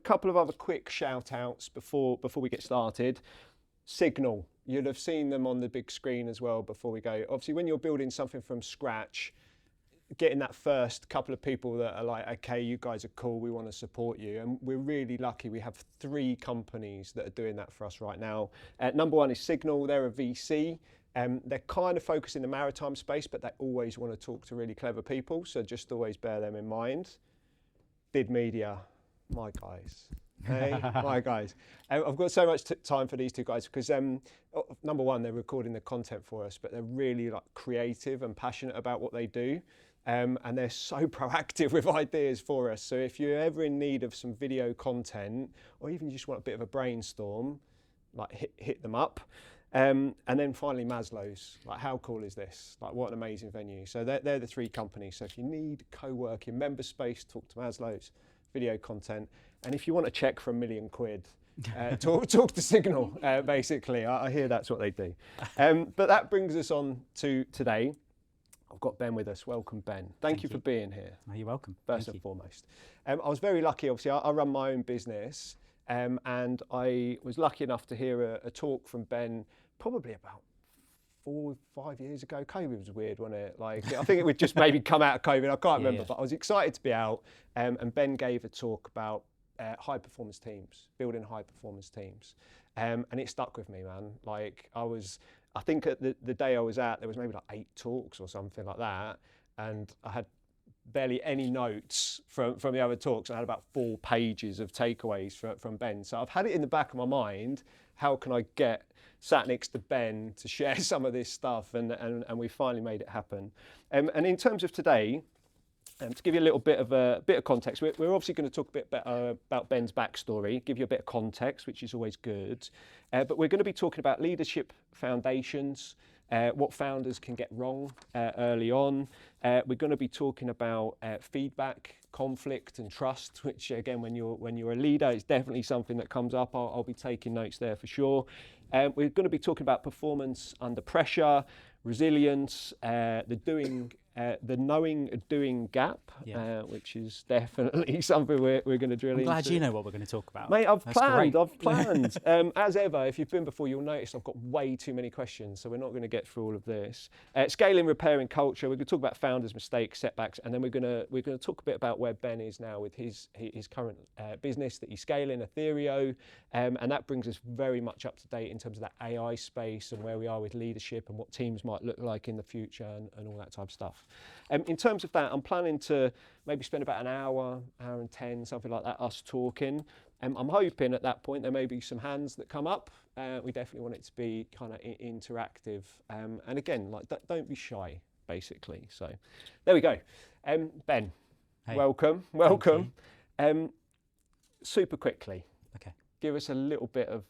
Couple of other quick shout outs before we get started. Signal, you'll have seen them on the big screen as well before we go. Obviously, when you're building something from scratch, getting that first couple of people that are like, okay, you guys are cool, we want to support you. And we're really lucky. We have 3 companies that are doing that for us right now. Number one is Signal. They're a VC. They're kind of focused in the maritime space, but they always want to talk to really clever people. So just always bear them in mind. Bid Media, my guys. Hey, my guys. I've got so much time for these 2 guys because number one, they're recording the content for us, but they're really like creative and passionate about what they do. And they're so proactive with ideas for us. So if you're ever in need of some video content, or even just want a bit of a brainstorm, like hit them up. And then finally, Maslow's. Like, how cool is this? Like, what an amazing venue. So they're the 3 companies. So if you need co-working, member space, talk to Maslow's, video content. And if you want a check for £1 million, talk to Signal, basically. I hear that's what they do. But that brings us on to today. I've got Ben with us. Welcome, Ben. Thank you for being here. Oh, you're welcome. First and foremost. I was very lucky, obviously, I run my own business, and I was lucky enough to hear a talk from Ben probably about 4 or 5 years ago. COVID was weird, wasn't it? Like, I think it would just maybe come out of COVID, I can't remember, but I was excited to be out, and Ben gave a talk about high performance teams, building high performance teams. And it stuck with me, man. Like, I think at the day I was at, there was maybe like 8 talks or something like that. And I had barely any notes from the other talks. I had about 4 pages of takeaways from Ben. So I've had it in the back of my mind, how can I get sat next to Ben to share some of this stuff? And we finally made it happen. And in terms of today, to give you a little bit of context, we're obviously going to talk a bit about Ben's backstory, give you a bit of context, which is always good. But we're going to be talking about leadership foundations, what founders can get wrong early on. We're going to be talking about feedback, conflict, and trust, which again, when you're a leader, is definitely something that comes up. I'll be taking notes there for sure. We're going to be talking about performance under pressure, resilience, the knowing doing gap, which is definitely something we're going to drill into. I'm glad you know what we're going to talk about. Mate, I've planned. As ever, if you've been before, you'll notice I've got way too many questions, so we're not going to get through all of this. Scaling, repairing culture. We're going to talk about founders' mistakes, setbacks, and then we're going to talk a bit about where Ben is now with his current business that he's scaling, Atherio, and that brings us very much up to date in terms of that AI space and where we are with leadership and what teams might look like in the future and all that type of stuff. In terms of that, I'm planning to maybe spend about an hour and 10, something like that, us talking. I'm hoping at that point there may be some hands that come up. We definitely want it to be kind of interactive. And again, like, don't be shy, basically. So there we go. Ben, hey. Welcome. Super quickly. Okay. Give us a little bit of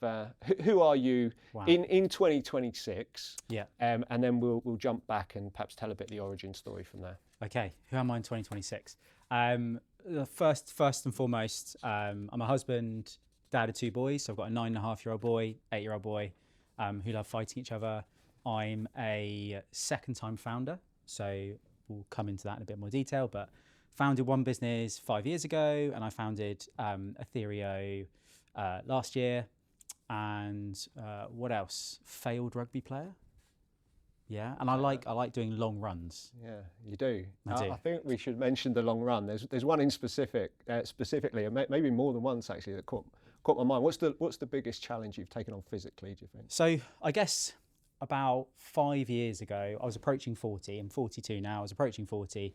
who are you in 2026? Yeah. And then we'll jump back and perhaps tell a bit of the origin story from there. Okay. Who am I in 2026? First and foremost, I'm a husband, dad of 2 boys. So I've got a 9.5-year-old boy, 8-year-old boy, who love fighting each other. I'm a second-time founder, so we'll come into that in a bit more detail. But founded one business 5 years ago, and I founded Atherio last year, and what else? Failed rugby player. Yeah, and I like doing long runs. Yeah, you do. I do. I think we should mention the long run. There's one in specifically, and maybe more than once actually, that caught my mind. What's the biggest challenge you've taken on physically, do you think? So I guess about 5 years ago, I was approaching 40. I'm 42 now. I was approaching 40,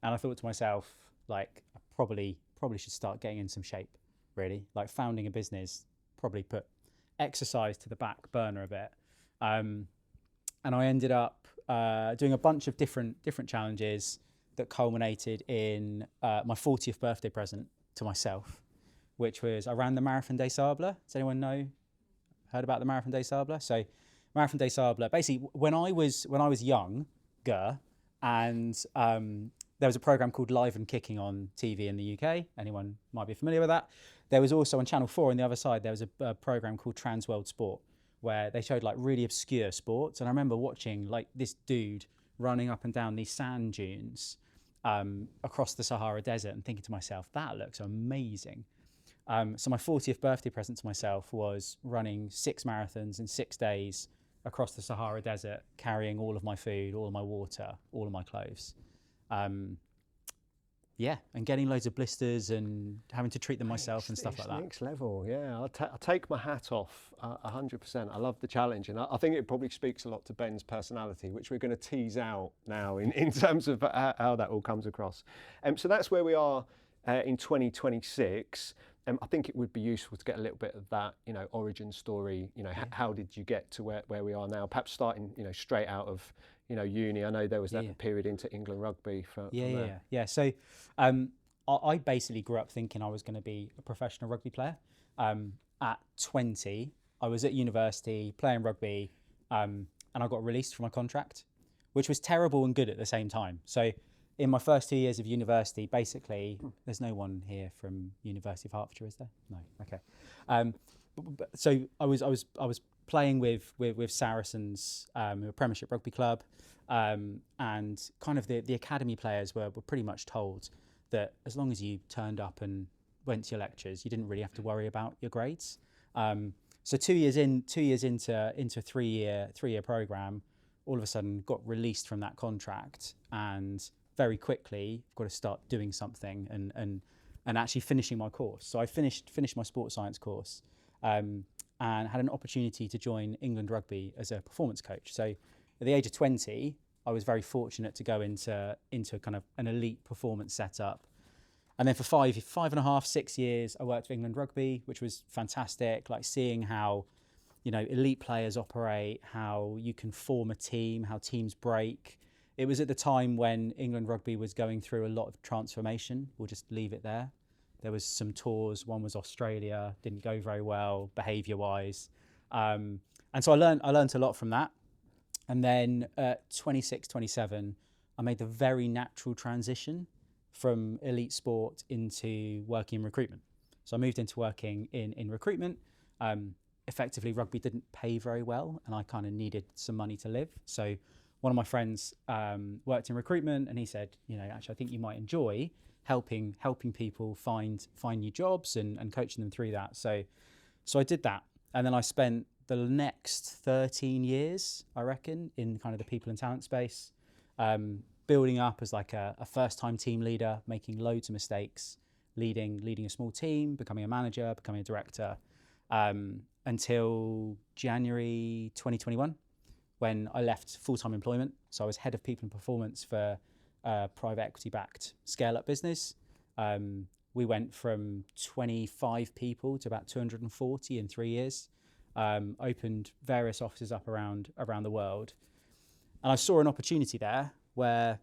and I thought to myself, like, I probably should start getting in some shape. Really, like founding a business, probably put exercise to the back burner a bit. And I ended up doing a bunch of different challenges that culminated in my 40th birthday present to myself, which was I ran the Marathon des Sables. Does anyone heard about the Marathon des Sables? So Marathon des Sables, basically when I was younger and there was a program called Live and Kicking on TV in the UK. Anyone might be familiar with that. There was also on Channel 4 on the other side, there was a program called Trans World Sport, where they showed like really obscure sports. And I remember watching like this dude running up and down these sand dunes across the Sahara Desert and thinking to myself, that looks amazing. So my 40th birthday present to myself was running 6 marathons in 6 days across the Sahara Desert, carrying all of my food, all of my water, all of my clothes. Yeah, and getting loads of blisters and having to treat them myself and stuff like that. Next level, yeah. I'll take my hat off 100%. I love the challenge, and I think it probably speaks a lot to Ben's personality, which we're going to tease out now in terms of how that all comes across. So that's where we are in 2026. I think it would be useful to get a little bit of that, origin story. How did you get to where we are now? Perhaps starting, straight out of, uni. I know there was that period into England rugby. Yeah. So I basically grew up thinking I was going to be a professional rugby player. At 20, I was at university playing rugby, and I got released from my contract, which was terrible and good at the same time. So in my first 2 years of university, basically, there's no one here from University of Hertfordshire, is there? No. Okay. So I was playing with Saracens, a Premiership rugby club, and kind of the academy players were pretty much told that as long as you turned up and went to your lectures, you didn't really have to worry about your grades. So 2 years into a three-year program, all of a sudden got released from that contract, and very quickly got to start doing something and actually finishing my course. So I finished my sports science course, and had an opportunity to join England Rugby as a performance coach. So at the age of 20, I was very fortunate to go into kind of an elite performance setup. And then for 5.5, 6 years, I worked for England Rugby, which was fantastic, like seeing how, elite players operate, how you can form a team, how teams break. It was at the time when England Rugby was going through a lot of transformation. We'll just leave it there. There was some tours. One was Australia, didn't go very well behaviour-wise. And so I learned a lot from that. And then at 26, 27, I made the very natural transition from elite sport into working in recruitment. So I moved into working in recruitment. Effectively, rugby didn't pay very well, and I kind of needed some money to live. So one of my friends worked in recruitment, and he said, actually, I think you might enjoy helping people find new jobs and coaching them through that. So I did that, and then I spent the next 13 years, I reckon, in kind of the people and talent space, building up as like a first-time team leader, making loads of mistakes, leading a small team, becoming a manager, becoming a director, until January 2021, when I left full-time employment. So I was head of people and performance for a private equity-backed scale-up business. We went from 25 people to about 240 in 3 years. Opened various offices up around the world, and I saw an opportunity there where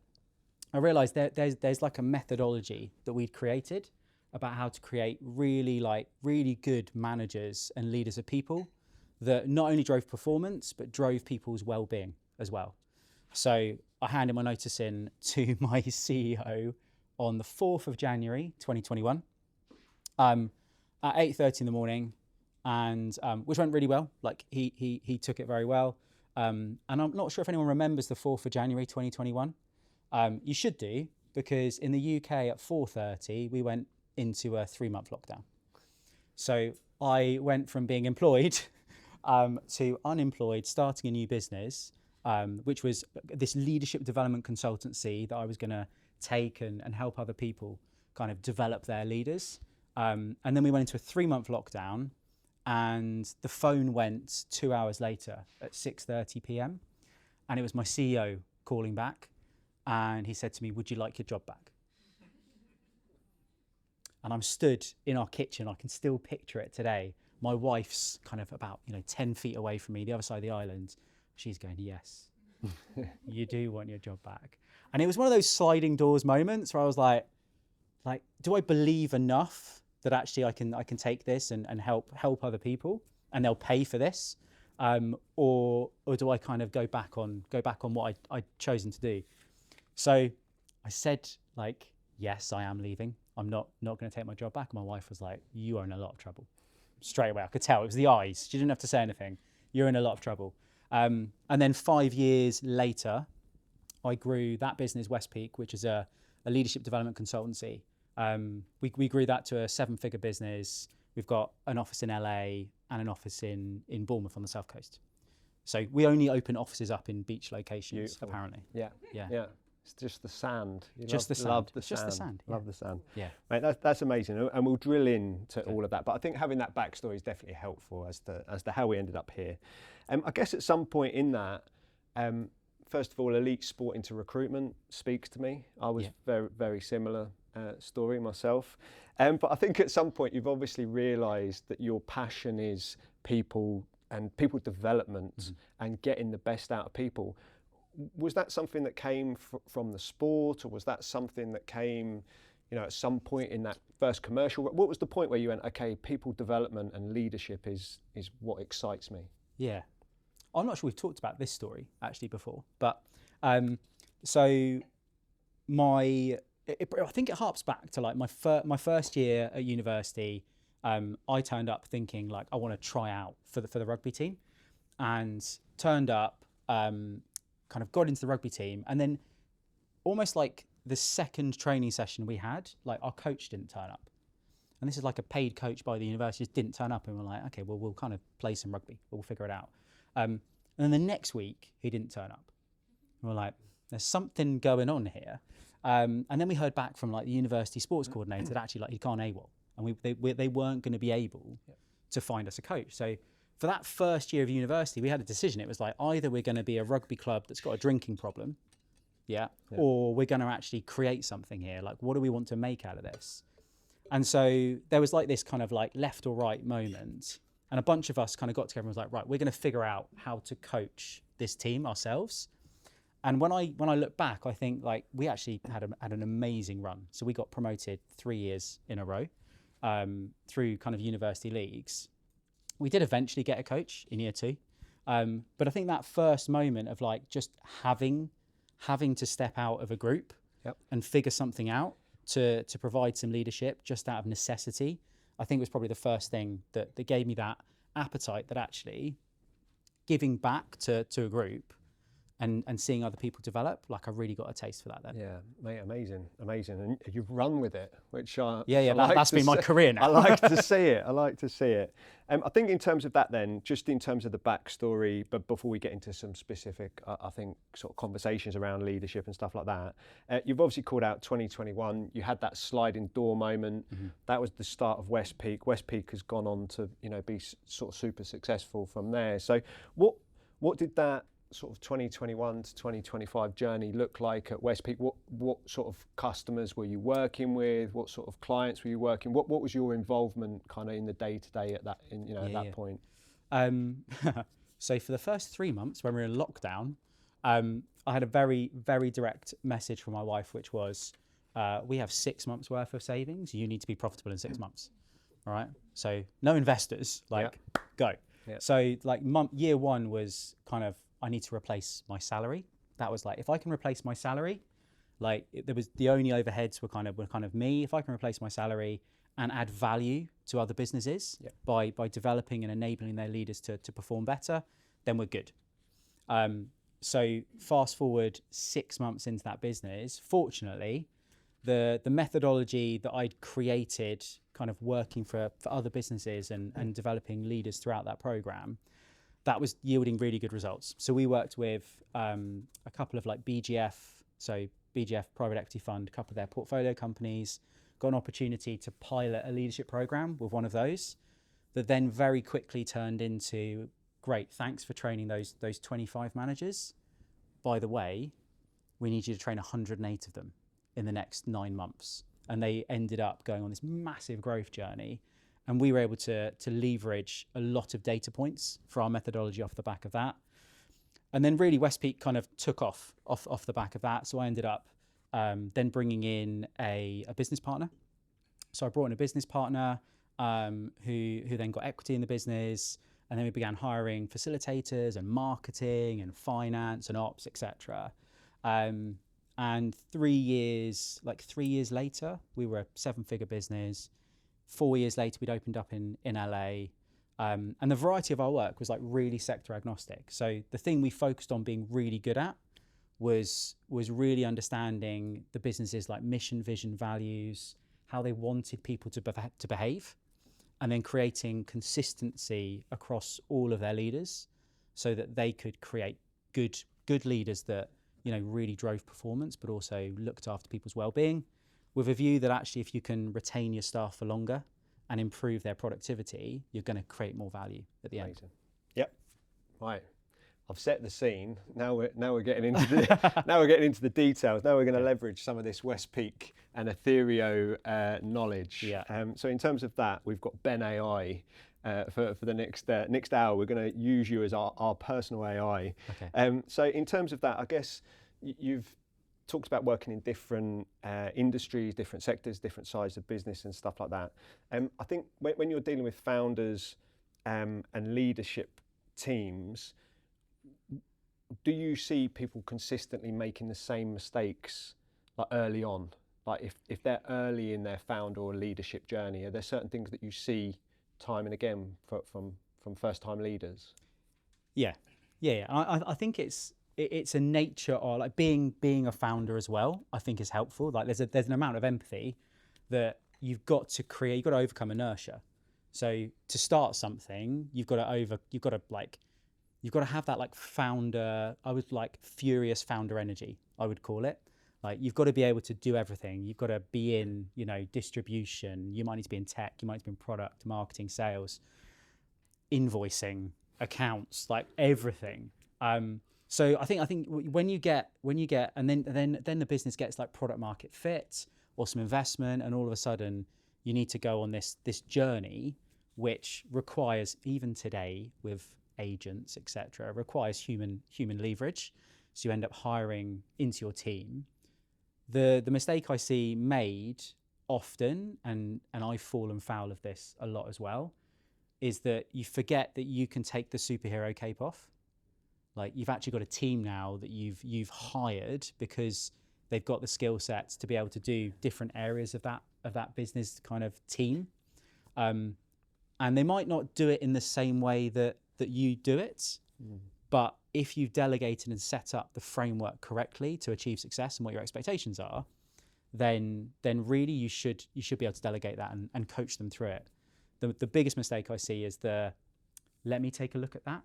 I realised there's like a methodology that we'd created about how to create really good managers and leaders of people that not only drove performance but drove people's well-being as well. So I handed my notice in to my CEO on the 4th of January 2021 at 8:30 in the morning. And which went really well. Like he took it very well. And I'm not sure if anyone remembers the 4th of January 2021. You should do, because in the UK at 4:30 we went into a 3-month lockdown. So I went from being employed to unemployed, starting a new business, which was this leadership development consultancy that I was going to take and help other people kind of develop their leaders. And then we went into a 3-month lockdown. And the phone went 2 hours later at 6:30 p.m. And it was my CEO calling back. And he said to me, "Would you like your job back?" And I'm stood in our kitchen. I can still picture it today. My wife's kind of about 10 feet away from me, the other side of the island. She's going, "Yes, you do want your job back." And it was one of those sliding doors moments where I was like, do I believe enough that actually I can take this and help other people and they'll pay for this, or do I kind of go back on what I'd chosen to do? So I said like, yes, I am leaving. I'm not going to take my job back. And my wife was like, you are in a lot of trouble. Straight away, I could tell. It was the eyes. She didn't have to say anything. You're in a lot of trouble. And then 5 years later, I grew that business, West Peak, which is a leadership development consultancy. We grew that to a 7-figure business. We've got an office in LA and an office in Bournemouth on the South Coast. So we only open offices up in beach locations, Beautiful. apparently. Yeah. It's just the sand. Just the sand. Love the Just sand. the sand. Love the sand. Yeah. Mate, that's amazing, and we'll drill into all of that. But I think having that backstory is definitely helpful as to how we ended up here. I guess at some point in that, first of all, elite sport into recruitment speaks to me. I was very, very similar story myself. But I think at some point you've obviously realised that your passion is people and people development and getting the best out of people. Was that something that came from the sport, or was that something that came, at some point in that first commercial? What was the point where you went, okay, people development and leadership is what excites me? Yeah. I'm not sure we've talked about this story actually before, but so I think it harps back to like my first year at university. I turned up thinking like I want to try out for the rugby team, and turned up, kind of got into the rugby team, and then almost like the second training session we had, like our coach didn't turn up, and this is like a paid coach by the university, just didn't turn up, and we're like, okay, well we'll kind of play some rugby, we'll figure it out. And then the next week he didn't turn up. And we're like, there's something going on here. And then we heard back from like the university sports coordinator that actually like he'd gone AWOL, and they weren't going to be able to find us a coach. So for that first year of university, we had a decision. It was like, either we're going to be a rugby club that's got a drinking problem, or we're going to actually create something here. Like, what do we want to make out of this? And so there was like this kind of like left or right moment, and a bunch of us kind of got together and was like, right, we're going to figure out how to coach this team ourselves. And when I look back, I think like we actually had an amazing run. So we got promoted 3 years in a row through kind of university leagues. We did eventually get a coach in year 2. But I think that first moment of like just having to step out of a group and figure something out to provide some leadership just out of necessity, I think was probably the first thing that gave me that appetite that actually giving back to a group and seeing other people develop, like I really got a taste for that then. Yeah, mate, amazing. And you've run with it, which that's been my career now. I like to see it. I think in terms of that then, just in terms of the backstory, but before we get into some specific, I think, sort of conversations around leadership and stuff like that, you've obviously called out 2021. You had that sliding door moment. That was the start of West Peak. West Peak has gone on to, be sort of super successful from there. So what did that sort of 2021 to 2025 journey look like at West Peak? What sort of customers were you working with? What sort of clients were you working? What was your involvement kind of in the day to day at that at that point? So for the first 3 months when we were in lockdown, I had a very, very direct message from my wife, which was, we have 6 months worth of savings. You need to be profitable in 6 months. All right. So no investors, go. Yeah. So like year 1 was kind of, I need to replace my salary. That was like, if I can replace my salary, like there was the only overheads were kind of me. If I can replace my salary and add value to other businesses by developing and enabling their leaders to perform better, then we're good. So fast forward 6 months into that business, fortunately, the methodology that I'd created kind of working for other businesses and developing leaders throughout that program, that was yielding really good results. So we worked with a couple of like BGF, so BGF private equity fund, a couple of their portfolio companies, got an opportunity to pilot a leadership program with one of those that then very quickly turned into, great, thanks for training those 25 managers. By the way, we need you to train 108 of them in the next 9 months. And they ended up going on this massive growth journey. And we were able to leverage a lot of data points for our methodology off the back of that. And then really West Peak kind of took off the back of that. So I ended up then bringing in a business partner. So I brought in a business partner who then got equity in the business. And then we began hiring facilitators and marketing and finance and ops, etc. And And 3 years later, we were a 7-figure business. 4 years later, we'd opened up in LA. And the variety of our work was like really sector agnostic. So the thing we focused on being really good at was really understanding the business's like mission, vision, values, how they wanted people to behave, and then creating consistency across all of their leaders so that they could create good leaders that, you know, really drove performance, but also looked after people's well-being, with a view that actually if you can retain your staff for longer and improve their productivity, you're going to create more value at the end. Yep. Right. I've set the scene. Now we're getting into the details. Now we're going to leverage some of this West Peak and Atherio knowledge. Yeah. So in terms of that, we've got Ben AI. For the next hour, we're going to use you as our personal AI. Okay. So in terms of that, I guess you've talked about working in different industries, different sectors, different sizes of business and stuff like that. I think when you're dealing with founders and leadership teams, do you see people consistently making the same mistakes like early on? Like if they're early in their founder or leadership journey, are there certain things that you see time and again from first-time leaders? Yeah. I think it's a nature of like being a founder as well. I think is helpful. Like there's an amount of empathy that you've got to create. You've got to overcome inertia. So to start something, you've got to have that like founder. I would like furious founder energy, I would call it. Like you've got to be able to do everything. You've got to be in, you know, distribution. You might need to be in tech. You might need to be in product, marketing, sales, invoicing, accounts, like everything. So I think when you get, and then the business gets like product market fit or some investment, and all of a sudden you need to go on this journey, which requires, even today with agents, etc., requires human leverage. So you end up hiring into your team. The mistake I see made often, and I've fallen foul of this a lot as well, is that you forget that you can take the superhero cape off. Like you've actually got a team now that you've hired because they've got the skill sets to be able to do different areas of that business kind of team, and they might not do it in the same way that you do it, but if you've delegated and set up the framework correctly to achieve success and what your expectations are, then really you should be able to delegate that and coach them through it. The biggest mistake I see is let me take a look at that,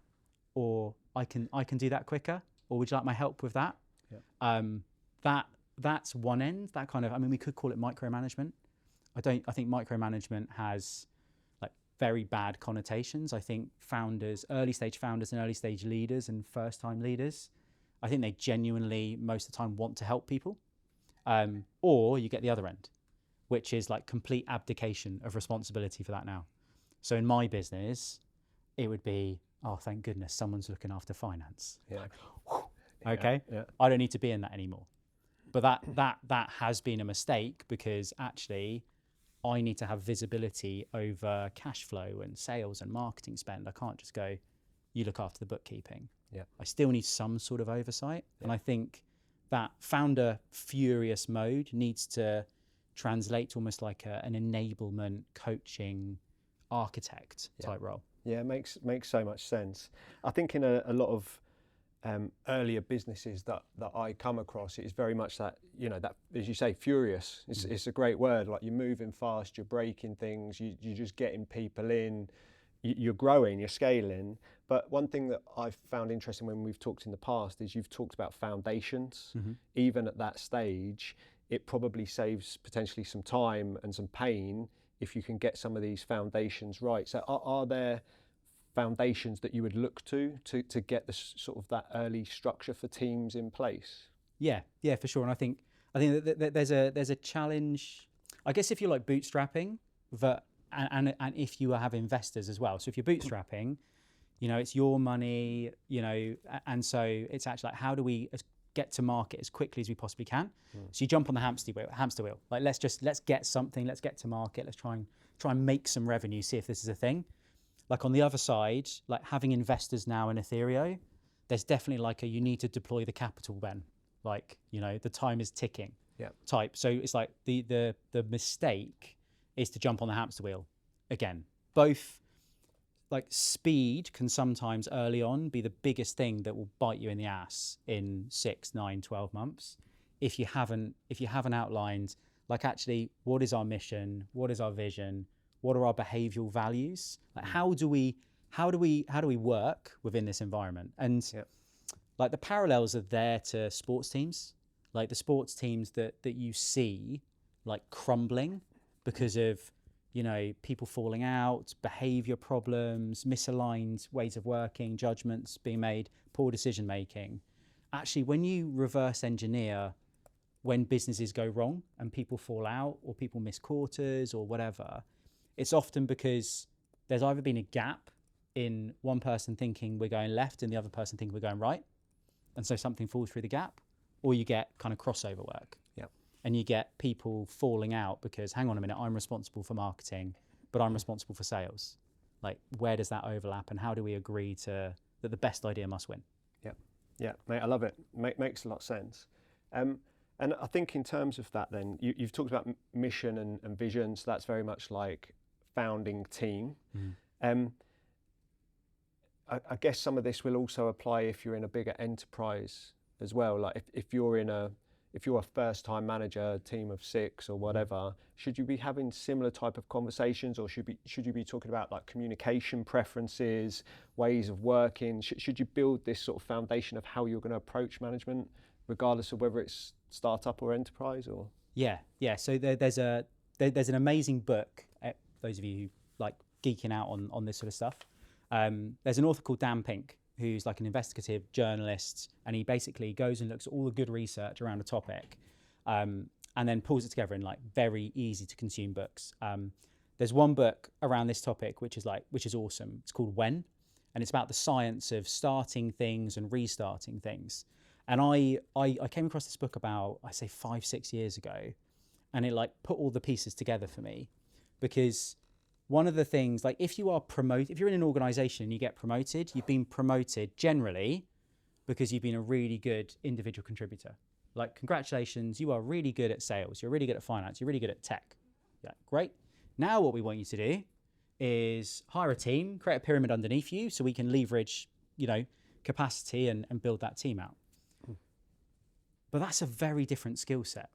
or I can do that quicker, or would you like my help with that? Yeah. That's one end. That kind of, I mean, we could call it micromanagement. I think micromanagement has like very bad connotations. I think early stage founders and early stage leaders and first time leaders, I think they genuinely most of the time want to help people. Or you get the other end, which is like complete abdication of responsibility for that now. So in my business, it would be, oh, thank goodness someone's looking after finance. Yeah. Like, okay, Yeah. I don't need to be in that anymore. But that has been a mistake, because actually I need to have visibility over cash flow and sales and marketing spend. I can't just go, you look after the bookkeeping. Yeah. I still need some sort of oversight. Yeah. And I think that founder furious mode needs to translate to almost like an enablement, coaching, architect type role. Yeah, it makes so much sense. I think in a lot of earlier businesses that I come across, it is very much that, you know, that, as you say, furious. It's a great word. Like, you're moving fast, you're breaking things, you're just getting people in, you're growing, you're scaling. But one thing that I've found interesting when we've talked in the past is you've talked about foundations. Mm-hmm. Even at that stage, it probably saves potentially some time and some pain if you can get some of these foundations right. So are there foundations that you would look to get the sort of that early structure for teams in place? Yeah, for sure. And I think that there's a challenge, I guess, if you're like bootstrapping, and if you have investors as well. So if you're bootstrapping, you know, it's your money, you know, and so it's actually like, how do we get to market as quickly as we possibly can? So you jump on the hamster wheel. Like, let's get something, let's get to market, let's try and make some revenue, see if this is a thing. Like, on the other side, like having investors now in Atherio, there's definitely like you need to deploy the capital, Ben. like, you know, the time is ticking Yeah. type. So it's like the mistake is to jump on the hamster wheel again. Both, like, speed can sometimes early on be the biggest thing that will bite you in the ass in 6, 9, 12 months. If you haven't outlined, like, actually, what is our mission? What is our vision? What are our behavioral values? Like, how do we work within this environment? And like, the parallels are there to sports teams, like the sports teams that you see, like, crumbling because of, you know, people falling out, behavior problems, misaligned ways of working, judgments being made, poor decision making. Actually, when you reverse engineer when businesses go wrong and people fall out or people miss quarters or whatever, it's often because there's either been a gap in one person thinking we're going left and the other person thinking we're going right, and so something falls through the gap, or you get kind of crossover work. And you get people falling out because, hang on a minute, I'm responsible for marketing, but I'm responsible for sales. Like, where does that overlap, and how do we agree that the best idea must win? Yeah, mate, I love it. Makes a lot of sense. And I think in terms of that, then you've talked about mission and vision, so that's very much like founding team. I guess some of this will also apply if you're in a bigger enterprise as well. Like, if you're a first-time manager, a team of 6 or whatever, should you be having similar type of conversations, or should you be talking about, like, communication preferences, ways of working? Should you build this sort of foundation of how you're going to approach management, regardless of whether it's startup or enterprise? Or yeah. So there's an amazing book. Those of you who like geeking out on this sort of stuff, there's an author called Dan Pink, who's like an investigative journalist, and he basically goes and looks at all the good research around a topic, and then pulls it together in, like, very easy to consume books. There's one book around this topic which is awesome. It's called When, and it's about the science of starting things and restarting things. And I came across this book about, I say, 5-6 years ago, and it, like, put all the pieces together for me, because one of the things, like, if you're in an organization and you get promoted, you've been promoted generally because you've been a really good individual contributor. Like, congratulations, you are really good at sales, you're really good at finance, you're really good at tech. Yeah, great. Now what we want you to do is hire a team, create a pyramid underneath you so we can leverage, you know, capacity and build that team out. But that's a very different skill set.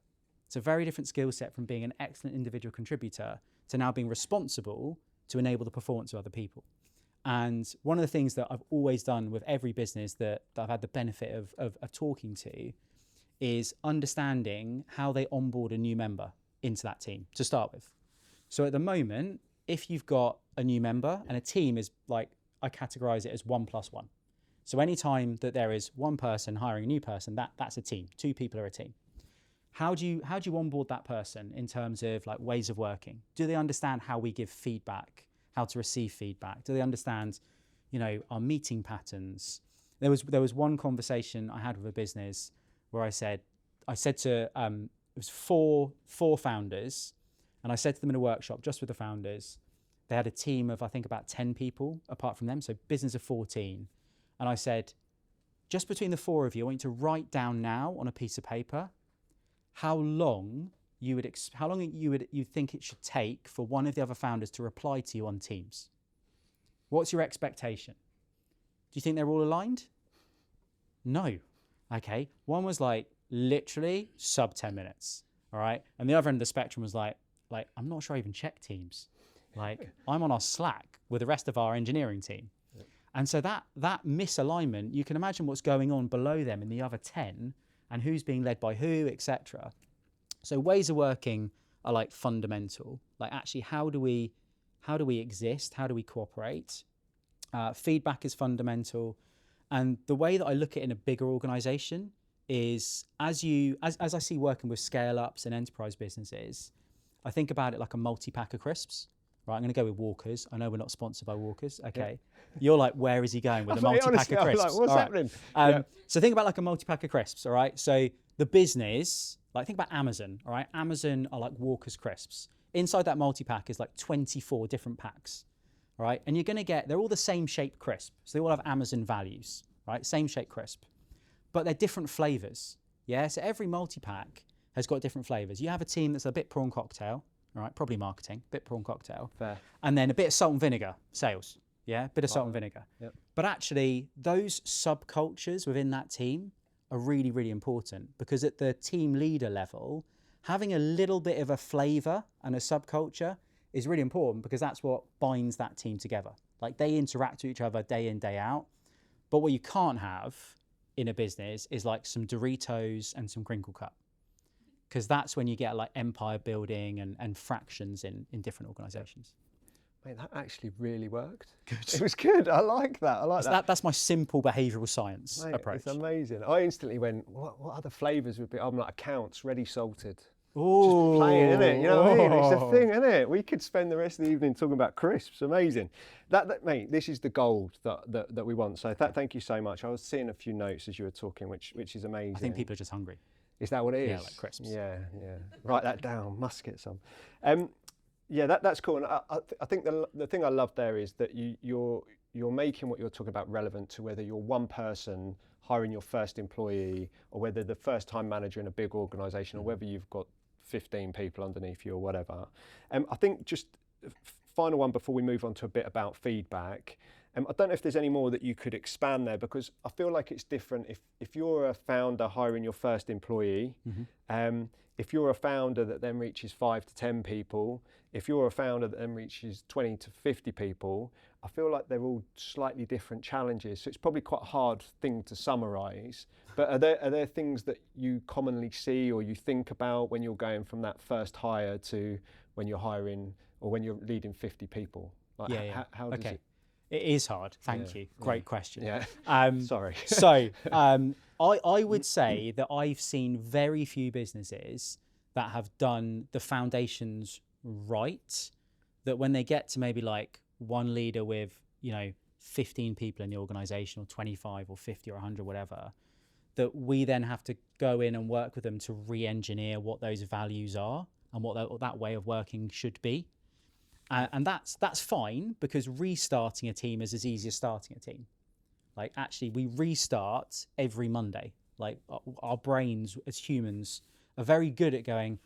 It's a very different skill set from being an excellent individual contributor to now being responsible to enable the performance of other people. And one of the things that I've always done with every business that I've had the benefit of talking to is understanding how they onboard a new member into that team to start with. So at the moment, if you've got a new member, and a team is, like, I categorize it as 1 + 1. So anytime that there is one person hiring a new person, that's a team. 2 people are a team. How do you onboard that person in terms of, like, ways of working? Do they understand how we give feedback, how to receive feedback? Do they understand, you know, our meeting patterns? There was one conversation I had with a business where I said to it was four founders, and I said to them in a workshop just with the founders, they had a team of, I think, about 10 people apart from them, so business of 14, and I said, just between the 4 of you, I want you to write down now on a piece of paper how long you think it should take for one of the other founders to reply to you on Teams. What's your expectation? Do you think they're all aligned? No. Okay. One was like literally sub 10 minutes. All right. And the other end of the spectrum was like, I'm not sure I even check Teams. Like, I'm on our Slack with the rest of our engineering team. Yep. And so that misalignment, you can imagine what's going on below them in the other 10 and who's being led by who, etc. So ways of working are, like, fundamental. Like, actually, how do we exist? How do we cooperate? Feedback is fundamental. And the way that I look at it in a bigger organization is, as I see working with scale-ups and enterprise businesses, I think about it like a multi-pack of crisps. Right, I'm going to go with Walkers. I know we're not sponsored by Walkers. Okay. Yeah. You're like, where is he going with a multi-pack of crisps? Like, what's happening? So think about like a multi-pack of crisps, all right? So the business, like, think about Amazon, all right? Amazon are like Walker's crisps. Inside that multi-pack is like 24 different packs, all right? And you're going to they're all the same shape crisp. So they all have Amazon values, right? Same shape crisp. But they're different flavors. Yeah, so every multi-pack has got different flavours. You have a team that's a bit prawn cocktail, right? Probably marketing, bit prawn cocktail. Fair. And then a bit of salt and vinegar, sales. Yeah, bit of salt and vinegar. Yep. But actually, those subcultures within that team are really, really important, because at the team leader level, having a little bit of a flavour and a subculture is really important, because that's what binds that team together. Like, they interact with each other day in, day out. But what you can't have in a business is like some Doritos and some crinkle cut, because that's when you get like empire building and fractions in different organisations. Mate, that actually really worked. Good. It was good. I like that. I like that. That's my simple behavioural science approach. It's amazing. I instantly went, what other flavours would be? I'm like, accounts, ready salted. Ooh. Just playing, innit? You know what I mean? It's a thing, isn't it? We could spend the rest of the evening talking about crisps. Amazing. That mate, this is the gold that we want. So thank you so much. I was seeing a few notes as you were talking, which is amazing. I think people are just hungry. Is that what it is? Yeah, like crisps. Yeah. Write that down. Must get some. Yeah, that's cool. And I think the thing I love there is that you're making what you're talking about relevant to whether you're one person hiring your first employee, or whether the first time manager in a big organisation, or whether you've got 15 people underneath you or whatever. I think just final one before we move on to a bit about feedback. I don't know if there's any more that you could expand there, because I feel like it's different if you're a founder hiring your first employee, if you're a founder that then reaches 5 to 10 people, if you're a founder that then reaches 20 to 50 people, I feel like they're all slightly different challenges. So it's probably quite a hard thing to summarise. But are there things that you commonly see or you think about when you're going from that first hire to when you're hiring or when you're leading 50 people? Like how does it? It is hard. Thank you. Great question. Yeah. Sorry. So I would say that I've seen very few businesses that have done the foundations right, that when they get to maybe like one leader with, 15 people in the organisation, or 25 or 50 or 100, whatever, that we then have to go in and work with them to re-engineer what those values are and what that way of working should be. And that's fine, because restarting a team is as easy as starting a team. Like, actually, we restart every Monday. Like, our brains as humans are very good at going,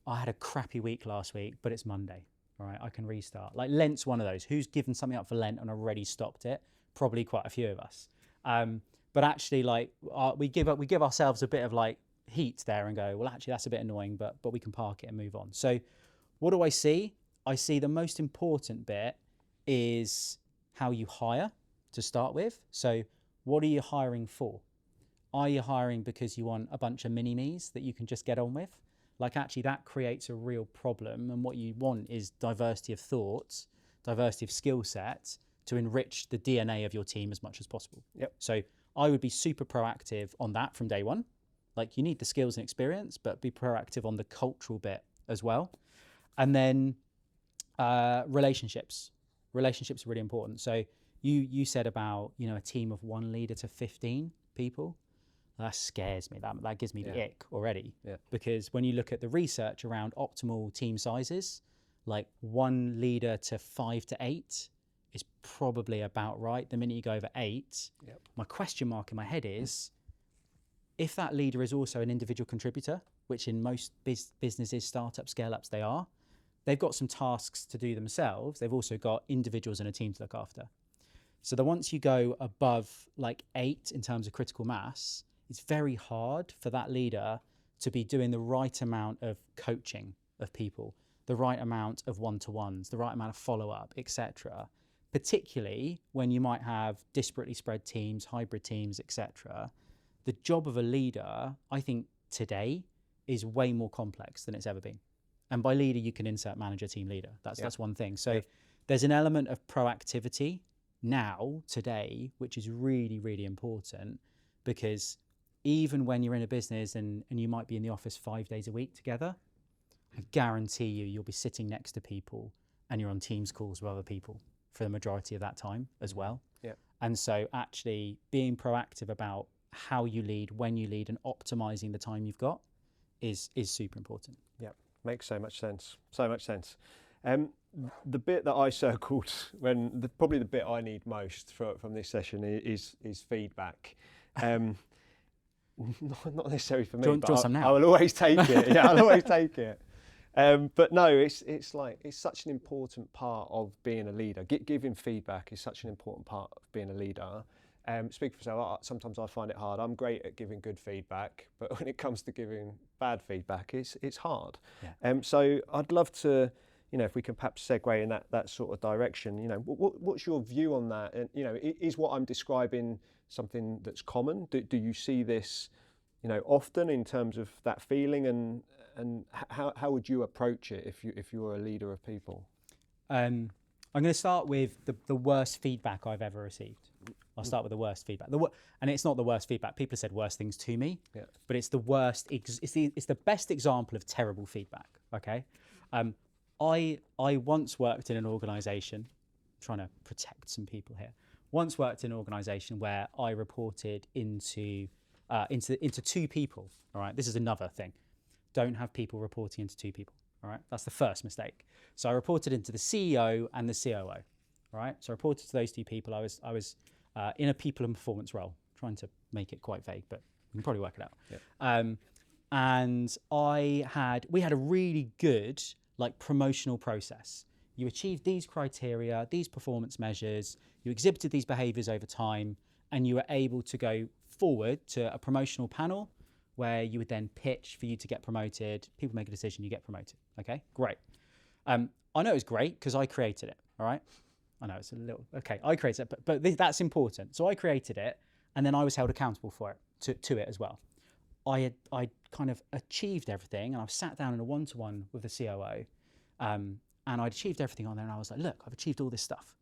I had a crappy week last week, but it's Monday. All right, I can restart. Like, Lent's one of those. Who's given something up for Lent and already stopped it? Probably quite a few of us. But actually, like, we give ourselves a bit of like heat there and go, well, actually, that's a bit annoying, but we can park it and move on. So what do I see? I see the most important bit is how you hire to start with. So what are you hiring for? Are you hiring because you want a bunch of mini-me's that you can just get on with? Like, actually, that creates a real problem. And what you want is diversity of thoughts, diversity of skill sets to enrich the DNA of your team as much as possible. Yep. So I would be super proactive on that from day one. Like, you need the skills and experience, but be proactive on the cultural bit as well. And then relationships. Relationships are really important. So you said about, a team of one leader to 15 people. That scares me. That gives me the ick already. Yeah. Because when you look at the research around optimal team sizes, like one leader to 5 to 8 is probably about right. The minute you go over 8, my question mark in my head is, if that leader is also an individual contributor, which in most businesses, startups, scale-ups, they've got some tasks to do themselves. They've also got individuals and a team to look after. So that once you go above like 8 in terms of critical mass, it's very hard for that leader to be doing the right amount of coaching of people, the right amount of one-to-ones, the right amount of follow-up, etc. Particularly when you might have disparately spread teams, hybrid teams, etc. The job of a leader, I think today, is way more complex than it's ever been. And by leader, you can insert manager, team leader. That's one thing. So there's an element of proactivity now, today, which is really, really important, because even when you're in a business and you might be in the office 5 days a week together, I guarantee you'll be sitting next to people and you're on Teams calls with other people for the majority of that time as well. Yeah. And so actually being proactive about how you lead, when you lead, and optimizing the time you've got is super important. Yeah, makes so much sense. So much sense. The bit that I circled, probably the bit I need most from this session is feedback. Not necessarily for me, Do you but want some now? I will always take it. Yeah, I'll always take it. But no, it's like it's such an important part of being a leader. Giving feedback is such an important part of being a leader. Speaking for myself, sometimes I find it hard. I'm great at giving good feedback, but when it comes to giving bad feedback, it's hard. Yeah. So I'd love to, if we can perhaps segue in that sort of direction. What's your view on that? And is what I'm describing something that's common? Do you see this, often in terms of that feeling, and how would you approach it if you were a leader of people? I'm going to start with the worst feedback I've ever received. I'll start with the worst feedback. And it's not the worst feedback. People have said worse things to me, but it's the worst. It's the best example of terrible feedback. Okay, I once worked in an organisation, trying to protect some people here. Once worked in an organisation where I reported into two people. All right, this is another thing. Don't have people reporting into two people. All right, that's the first mistake. So I reported into the CEO and the COO. All right, so I reported to those two people. I was in a people and performance role, trying to make it quite vague, but you can probably work it out. Yeah. And we had a really good promotional process. You achieved these criteria, these performance measures, you exhibited these behaviours over time, and you were able to go forward to a promotional panel where you would then pitch for you to get promoted. People make a decision, you get promoted. Okay, great. I know it was great because I created it, all right? I know it's a little, okay, I created it, but that's important. So I created it, and then I was held accountable for it, to it as well. I kind of achieved everything, and I've sat down in a one-to-one with the COO, and I'd achieved everything on there, and I was like, look, I've achieved all this stuff.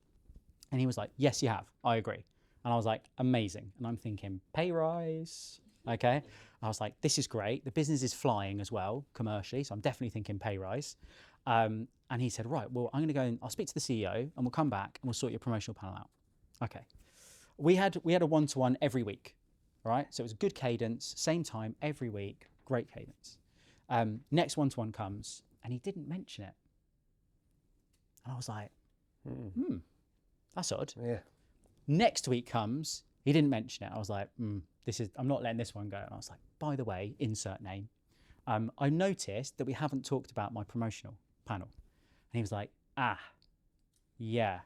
And he was like, yes, you have, I agree. And I was like, amazing. And I'm thinking, pay rise, okay? I was like, this is great. The business is flying as well, commercially, so I'm definitely thinking pay rise. And he said, right, well, I'm going to go and I'll speak to the CEO, and we'll come back and we'll sort your promotional panel out. Okay. We had a one-to-one every week, right? So it was a good cadence, same time, every week, great cadence. Next one-to-one comes, and he didn't mention it. And I was like, that's odd. Yeah. Next week comes, he didn't mention it. I was like, I'm not letting this one go. And I was like, by the way, insert name. I noticed that we haven't talked about my promotional panel. And he was like, yeah,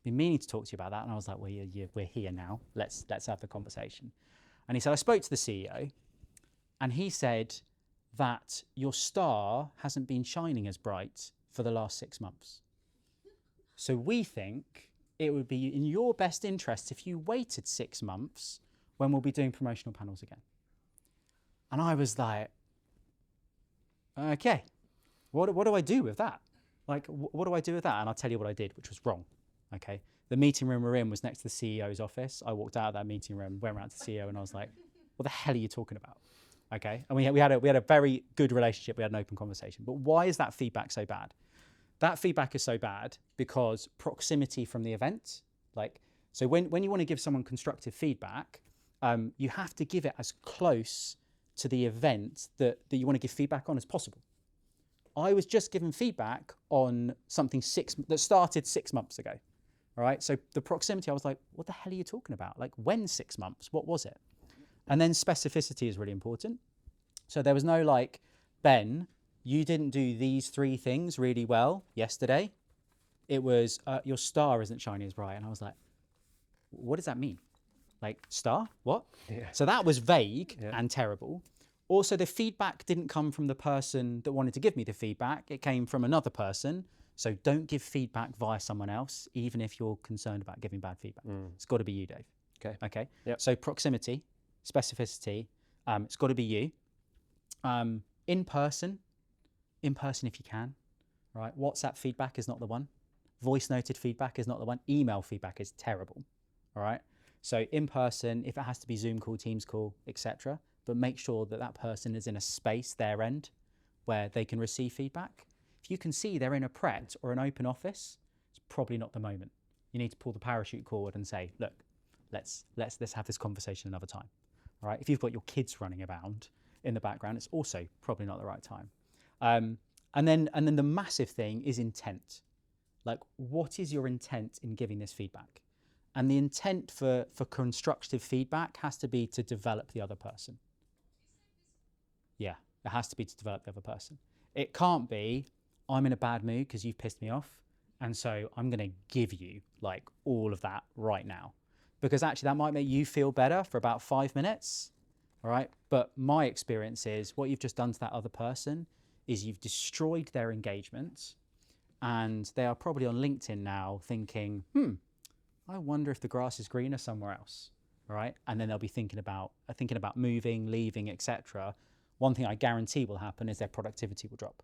been meaning to talk to you about that. And I was like, well, we're here now. Let's have the conversation. And he said, I spoke to the CEO, and he said that your star hasn't been shining as bright for the last 6 months. So we think it would be in your best interest if you waited 6 months when we'll be doing promotional panels again. And I was like, okay, what do I do with that? What do I do with that? And I'll tell you what I did, which was wrong, okay? The meeting room we're in was next to the CEO's office. I walked out of that meeting room, went around to the CEO, and I was like, what the hell are you talking about? Okay, and we had a very good relationship. We had an open conversation. But why is that feedback so bad? That feedback is so bad because proximity from the event, so when you want to give someone constructive feedback, you have to give it as close to the event that you want to give feedback on as possible. I was just given feedback on something that started 6 months ago. All right. So the proximity, I was like, what the hell are you talking about? When 6 months? What was it? And then specificity is really important. So there was no Ben, you didn't do these 3 things really well yesterday. It was your star isn't shining as bright. And I was like, what does that mean? Star? What? Yeah. So that was vague and terrible. Also, the feedback didn't come from the person that wanted to give me the feedback. It came from another person. So don't give feedback via someone else, even if you're concerned about giving bad feedback. It's got to be you, Dave. Okay. Yep. So proximity, specificity, it's got to be you. In person if you can, right? WhatsApp feedback is not the one. Voice noted feedback is not the one. Email feedback is terrible, all right? So in person, if it has to be Zoom call, Teams call, etc., but make sure that person is in a space, their end, where they can receive feedback. If you can see they're in a Pret or an open office, it's probably not the moment. You need to pull the parachute cord and say, look, let's have this conversation another time, all right? If you've got your kids running around in the background, it's also probably not the right time. And then the massive thing is intent. What is your intent in giving this feedback? And the intent for constructive feedback has to be to develop the other person. Yeah, it has to be to develop the other person. It can't be, I'm in a bad mood because you've pissed me off, and so I'm going to give you like all of that right now. Because actually that might make you feel better for about 5 minutes, all right? But my experience is what you've just done to that other person is you've destroyed their engagement, and they are probably on LinkedIn now thinking, I wonder if the grass is greener somewhere else, all right? And then they'll be thinking about moving, leaving, etc. One thing I guarantee will happen is their productivity will drop.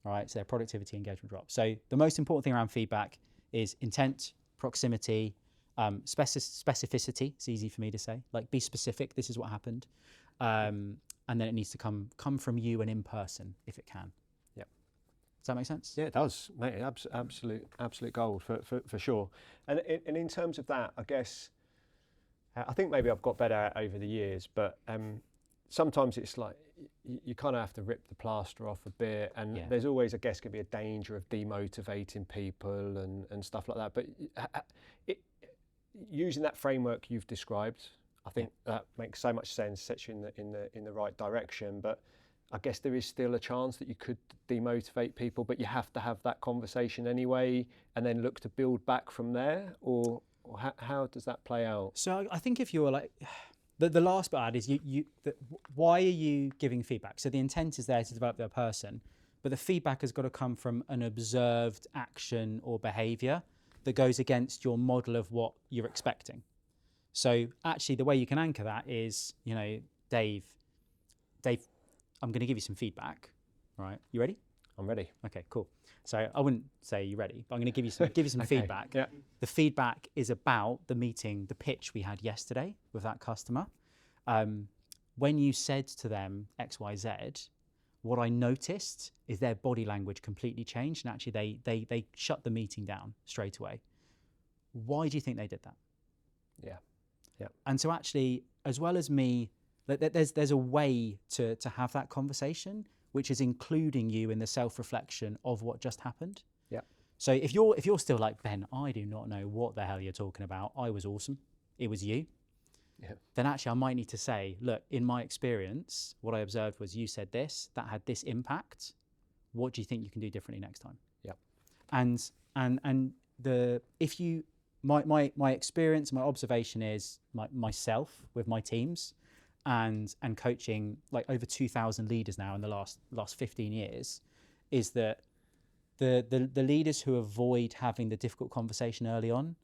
All right, so their productivity engagement drop. So the most important thing around feedback is intent, proximity, specificity. It's easy for me to say. Like, be specific. This is what happened, and then it needs to come from you and in person if it can. Yeah. Does that make sense? Yeah, it does, mate. Absolute gold for sure. And in terms of that, I guess I think maybe I've got better over the years, but sometimes it's like you kind of have to rip the plaster off a bit, and there's always, I guess, going to be a danger of demotivating people and stuff like that. But using that framework you've described, I think that makes so much sense, sets you in the right direction. But I guess there is still a chance that you could demotivate people, but you have to have that conversation anyway, and then look to build back from there. Or how does that play out? So I think if you're like, the last part is why are you giving feedback? So the intent is there to develop the person, but the feedback has got to come from an observed action or behaviour that goes against your model of what you're expecting. So actually the way you can anchor that is, Dave, I'm going to give you some feedback. All right, you ready? I'm ready. Okay, cool. So I wouldn't say you're ready, but I'm going to give you some okay. Feedback. Yeah. The feedback is about the meeting, the pitch we had yesterday with that customer. When you said to them X, Y, Z, what I noticed is their body language completely changed, and actually they shut the meeting down straight away. Why do you think they did that? Yeah. And so actually, as well as me, there's a way to have that conversation, which is including you in the self-reflection of what just happened. Yeah. So if you're still like, Ben, I do not know what the hell you're talking about. I was awesome. It was you. Yeah. Then actually I might need to say, look, in my experience, what I observed was you said this, that had this impact. What do you think you can do differently next time? Yeah. And my experience, my observation is myself with my teams and coaching like over 2,000 leaders now in the last 15 years, is that the leaders who avoid having the difficult conversation early on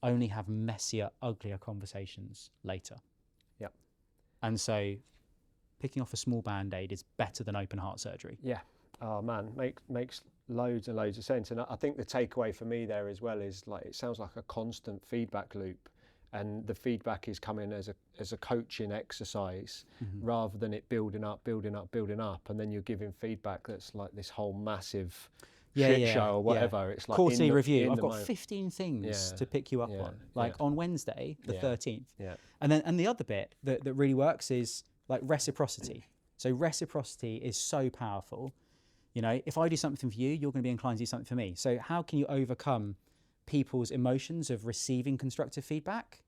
only have messier, uglier conversations later. Yep. And so picking off a small band-aid is better than open heart surgery. Yeah. Oh man, makes loads and loads of sense. And I think the takeaway for me there as well is like, it sounds like a constant feedback loop, and the feedback is coming as a coaching exercise, rather than it building up, and then you're giving feedback that's like this whole massive shit show or whatever. It's like quarterly review. I've got 15 things to pick you up on, like on Wednesday, the 13th. Yeah. And the other bit that really works is like reciprocity. So reciprocity is so powerful. If I do something for you, you're going to be inclined to do something for me. So how can you overcome people's emotions of receiving constructive feedback?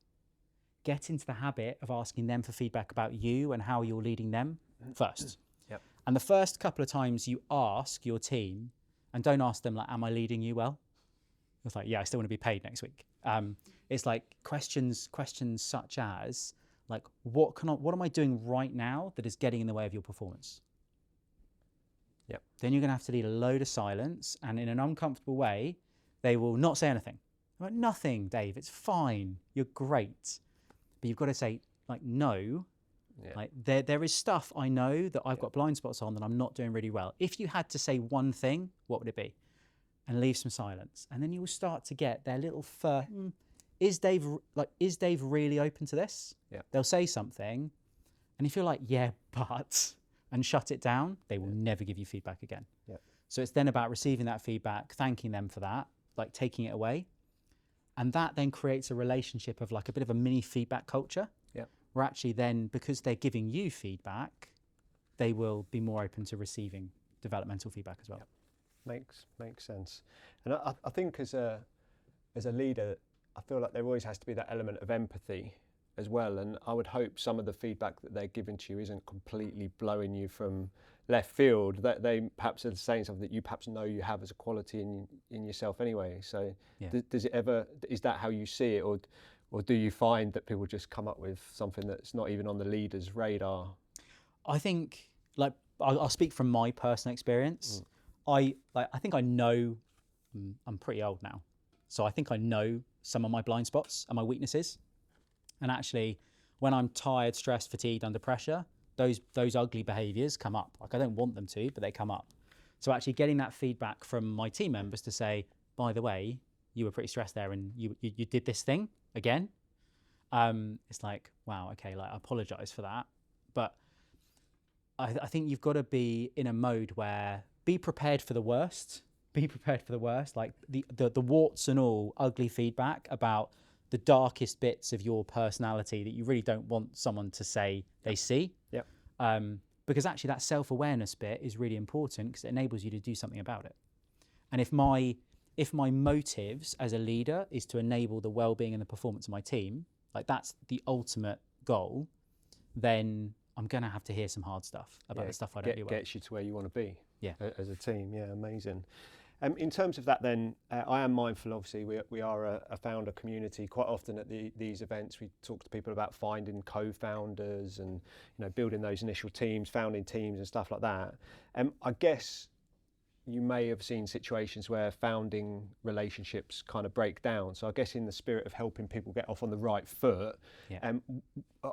Get into the habit of asking them for feedback about you and how you're leading them first. Yep. And the first couple of times you ask your team, and don't ask them like, am I leading you well? It's like, yeah, I still want to be paid next week. It's like questions such as like, what am I doing right now that is getting in the way of your performance? Yep. Then you're going to have to lead a load of silence, and in an uncomfortable way, they will not say anything. I'm like, nothing, Dave, it's fine. You're great. But you've got to say, like, no. Yeah. Like there is stuff I know that I've got blind spots on that I'm not doing really well. If you had to say one thing, what would it be? And leave some silence. And then you will start to get their little is Dave really open to this? Yeah. They'll say something, and if you're like, yeah, but, and shut it down, they will never give you feedback again. Yeah. So it's then about receiving that feedback, thanking them for that, like taking it away. And that then creates a relationship of like a bit of a mini feedback culture. Yeah. Where actually then, because they're giving you feedback, they will be more open to receiving developmental feedback as well. Yep. Makes sense. And I think as a leader, I feel like there always has to be that element of empathy. as well. And I would hope some of the feedback that they're giving to you isn't completely blowing you from left field, that they perhaps are saying something that you perhaps know you have as a quality in yourself anyway. So does it ever, is that how you see it, or do you find that people just come up with something that's not even on the leader's radar? I think, like, I'll speak from my personal experience. I think I know, I'm pretty old now, so I think I know some of my blind spots and my weaknesses. And actually, when I'm tired, stressed, fatigued, under pressure, those ugly behaviours come up. Like, I don't want them to, but they come up. So actually getting that feedback from my team members to say, by the way, you were pretty stressed there and you did this thing again. It's like, wow, okay, like, I apologise for that. But I think you've got to be in a mode where be prepared for the worst. Be prepared for the worst, like the warts and all ugly feedback about the darkest bits of your personality that you really don't want someone to say they see. Yep. Because actually that self-awareness bit is really important because it enables you to do something about it. And if my motives as a leader is to enable the well-being and the performance of my team, like that's the ultimate goal, then I'm going to have to hear some hard stuff about the stuff I don't do well. Gets you to where you want to be as a team. Yeah, amazing. In terms of that then, I am mindful, obviously, we are a founder community. Quite often at these events, we talk to people about finding co-founders and, you know, building those initial teams, founding teams and stuff like that. I guess you may have seen situations where founding relationships kind of break down. So I guess in the spirit of helping people get off on the right foot,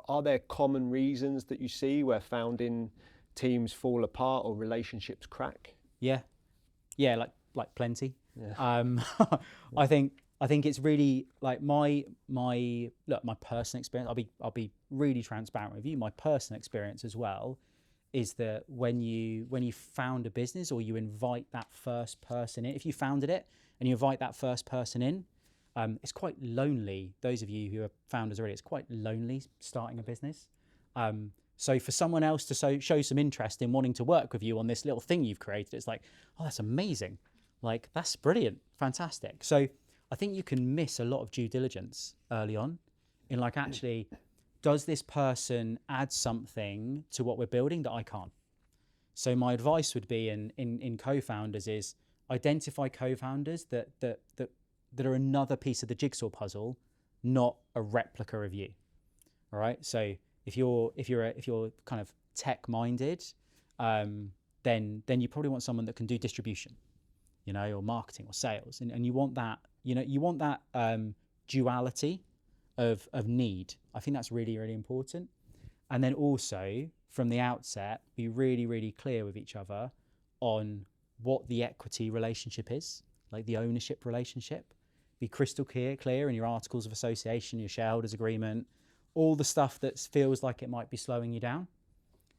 are there common reasons that you see where founding teams fall apart or relationships crack? Yeah, like plenty. I think it's really like my personal experience. I'll be really transparent with you. My personal experience as well is that when you found a business or you invite that first person in, if you founded it and you invite that first person in, it's quite lonely. Those of you who are founders already, it's quite lonely starting a business. So for someone else to show some interest in wanting to work with you on this little thing you've created, it's like, oh, that's amazing. Like, that's brilliant, fantastic. So I think you can miss a lot of due diligence early on in, like, actually, does this person add something to what we're building that I can't? So my advice would be in co-founders is identify co-founders that are another piece of the jigsaw puzzle, not a replica of you. All right. So if you're kind of tech minded, then you probably want someone that can do distribution, you know, or marketing or sales, and you want that, you know, you want that duality of need. I think that's really, really important. And then also from the outset, be really, really clear with each other on what the equity relationship is, like the ownership relationship. Be crystal clear in your articles of association, your shareholders agreement, all the stuff that feels like it might be slowing you down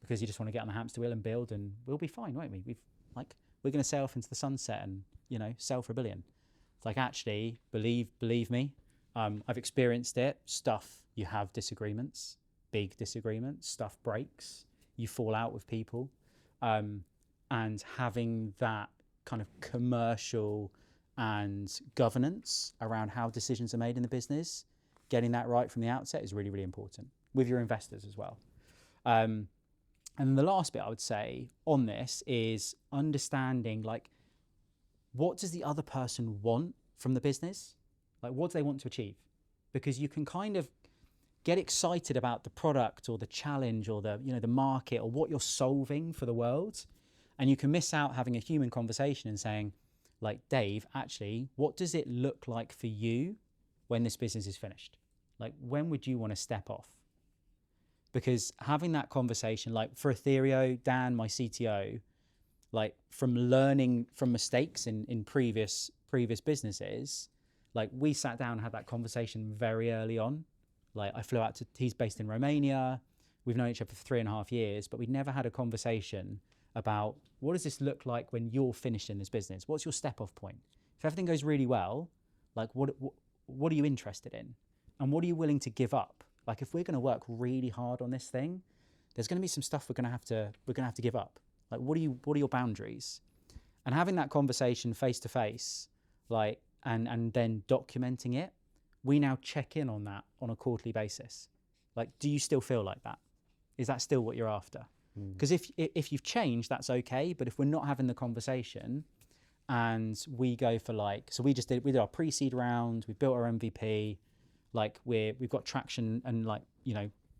because you just want to get on the hamster wheel and build, and we'll be fine, won't we? We're going to sail off into the sunset and, you know, sell for $1 billion. It's like, actually, believe me, I've experienced it. You have disagreements, big disagreements, stuff breaks, you fall out with people, and having that kind of commercial and governance around how decisions are made in the business, getting that right from the outset is really, really important with your investors as well. And the last bit I would say on this is understanding, like, what does the other person want from the business? Like, what do they want to achieve? Because you can kind of get excited about the product or the challenge or the market or what you're solving for the world. And you can miss out having a human conversation and saying, like, Dave, actually, what does it look like for you when this business is finished? Like, when would you want to step off? Because having that conversation, like for Atherio, Dan, my CTO, like from learning from mistakes in previous businesses, like we sat down and had that conversation very early on. Like I flew out he's based in Romania. We've known each other for 3.5 years, but we'd never had a conversation about what does this look like when you're finished in this business? What's your step off point? If everything goes really well, like what are you interested in? And what are you willing to give up? Like if we're going to work really hard on this thing, there's going to be some stuff we're going to have to give up. Like what are your boundaries? And having that conversation face to face, like and then documenting it, we now check in on that on a quarterly basis. Like, do you still feel like that? Is that still what you're after? Because if you've changed, that's okay. But if we're not having the conversation, and we go for so we did our pre-seed round, we built our MVP, like we've got traction, and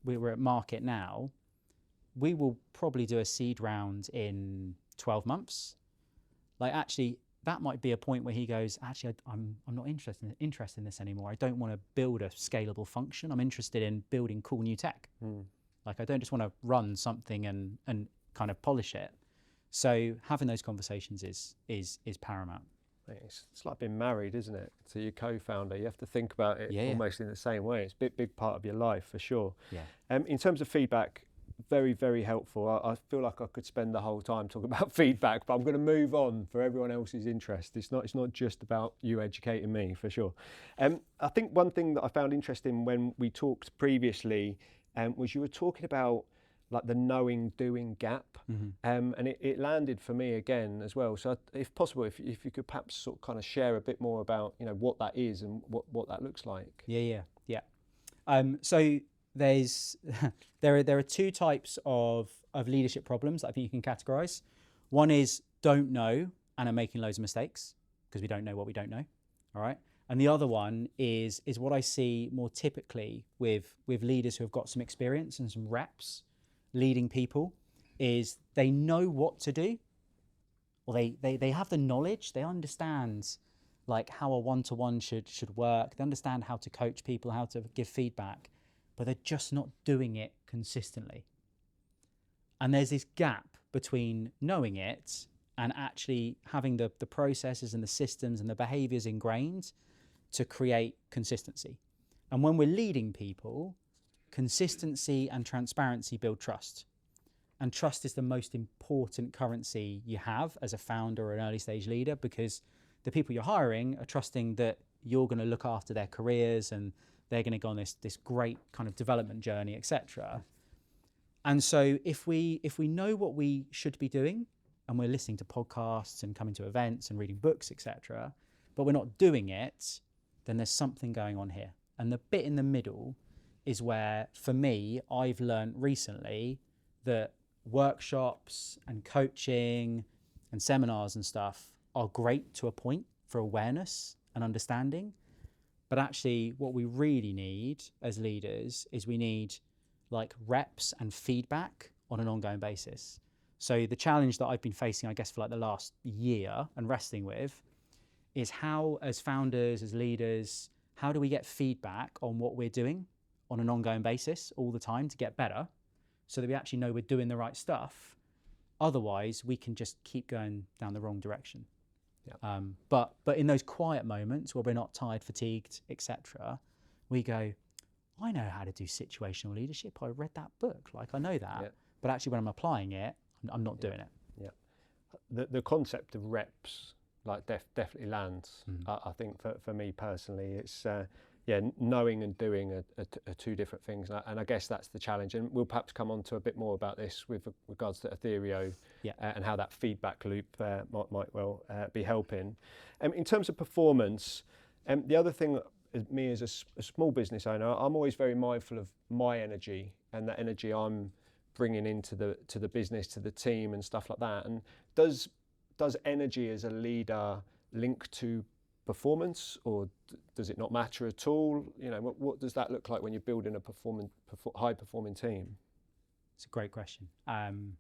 we're at market now. We will probably do a seed round in 12 months. Like, actually, that might be a point where he goes, actually, I'm not interested in this anymore. I don't want to build a scalable function. I'm interested in building cool new tech. Like, I don't just want to run something and kind of polish it. So having those conversations is paramount. It's like being married, isn't it, to your co-founder? You have to think about it almost in the same way. It's a big part of your life, for sure. Yeah. In terms of feedback, very, very helpful. I feel like I could spend the whole time talking about feedback, but I'm going to move on for everyone else's interest. It's not just about you educating me, for sure. I think one thing that I found interesting when we talked previously was you were talking about like the knowing doing gap, and it landed for me again as well. So if possible, if you could perhaps sort of kind of share a bit more about what that is and what that looks like. Yeah. So there's there are two types of leadership problems that I think you can categorize. One is don't know and are making loads of mistakes because we don't know what we don't know. All right. And the other one is what I see more typically with leaders who have got some experience and some reps leading people, is they know what to do, or they have the knowledge, they understand like how a one-to-one should work, they understand how to coach people, how to give feedback, but they're just not doing it consistently. And there's this gap between knowing it and actually having the processes and the systems and the behaviors ingrained to create consistency. And when we're leading people, consistency and transparency build trust. And trust is the most important currency you have as a founder or an early stage leader, because the people you're hiring are trusting that you're going to look after their careers and they're going to go on this great kind of development journey, etc. And so if we know what we should be doing, and we're listening to podcasts and coming to events and reading books, etc., but we're not doing it, then there's something going on here. And the bit in the middle is where, for me, I've learned recently that workshops and coaching and seminars and stuff are great to a point for awareness and understanding. But actually, what we really need as leaders is we need like reps and feedback on an ongoing basis. So the challenge that I've been facing, I guess, for like the last year and wrestling with is how, as founders, as leaders, how do we get feedback on what we're doing on an ongoing basis all the time to get better, so that we actually know we're doing the right stuff. Otherwise, we can just keep going down the wrong direction. Yeah. But in those quiet moments where we're not tired, fatigued, etc., we go, I know how to do situational leadership. I read that book, like I know that. Yeah. But actually, when I'm applying it, I'm not doing it. Yeah. The concept of reps like definitely lands. I think for me personally, it's knowing and doing are two different things, and I guess that's the challenge. And we'll perhaps come on to a bit more about this with regards to Atherio, and how that feedback loop might well be helping. In terms of performance, the other thing, me as a small business owner, I'm always very mindful of my energy and the energy I'm bringing into the business, to the team, and stuff like that. And does energy as a leader link to performance, or does it not matter at all? What does that look like when you're building a high performing team? It's a great question. I'm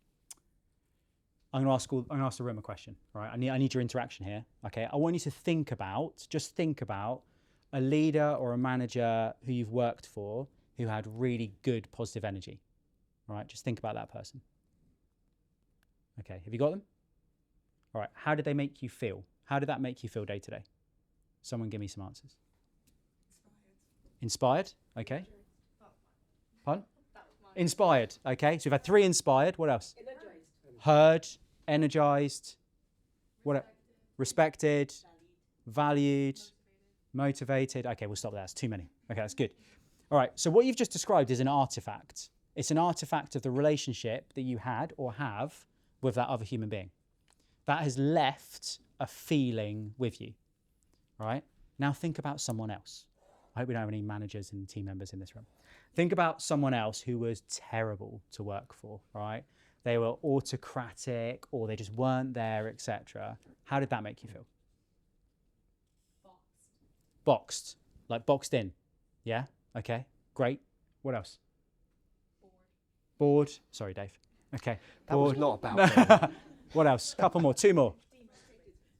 going to ask the room a question. Right? I need your interaction here. Okay. I want you to think about a leader or a manager who you've worked for who had really good positive energy. All right. Just think about that person. Okay. Have you got them? All right. How did they make you feel? How did that make you feel day to day? Someone give me some answers. Inspired. Okay. Pardon? Inspired. Okay. So we've had 3 inspired. What else? Heard. Energized. What? Respected. Valued. Motivated. Okay, we'll stop there. That's too many. Okay, that's good. All right. So what you've just described is an artifact. It's an artifact of the relationship that you had or have with that other human being. That has left a feeling with you. Right? Now think about someone else. I hope we don't have any managers and team members in this room. Think about someone else who was terrible to work for, right? They were autocratic or they just weren't there, etc. How did that make you feel? Boxed, like boxed in. Yeah, okay, great. What else? Bored. Sorry, Dave. Okay. That was not about me. What else? Couple more, two more.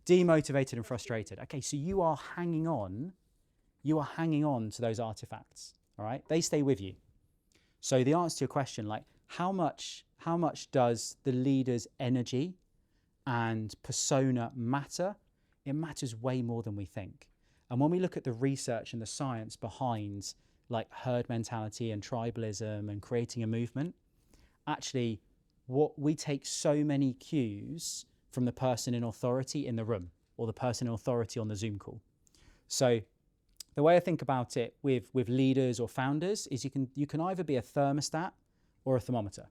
Demotivated and frustrated. Okay, so you are hanging on to those artifacts, all right? They stay with you. So the answer to your question, like how much does the leader's energy and persona matter? It matters way more than we think. And when we look at the research and the science behind like herd mentality and tribalism and creating a movement, actually what we take so many cues from the person in authority in the room or the person in authority on the Zoom call. So the way I think about it with leaders or founders is you can either be a thermostat or a thermometer.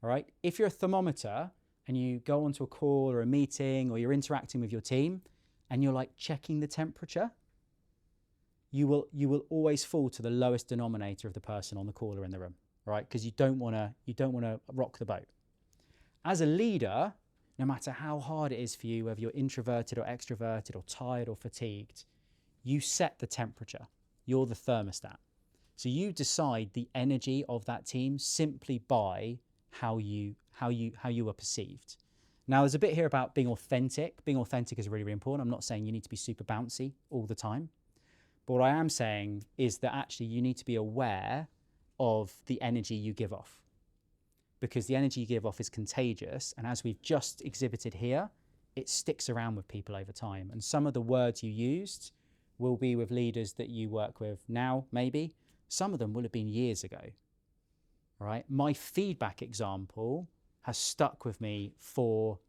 All right. If you're a thermometer and you go onto a call or a meeting or you're interacting with your team and you're like checking the temperature, you will always fall to the lowest denominator of the person on the call or in the room, right? Because you don't want to rock the boat. As a leader, no matter how hard it is for you, whether you're introverted or extroverted or tired or fatigued, you set the temperature. You're the thermostat. So you decide the energy of that team simply by how you are perceived. Now, there's a bit here about being authentic. Being authentic is really, really important. I'm not saying you need to be super bouncy all the time. But what I am saying is that actually you need to be aware of the energy you give off. Because the energy you give off is contagious. And as we've just exhibited here, it sticks around with people over time. And some of the words you used will be with leaders that you work with now, maybe. Some of them will have been years ago. All right? My feedback example has stuck with me for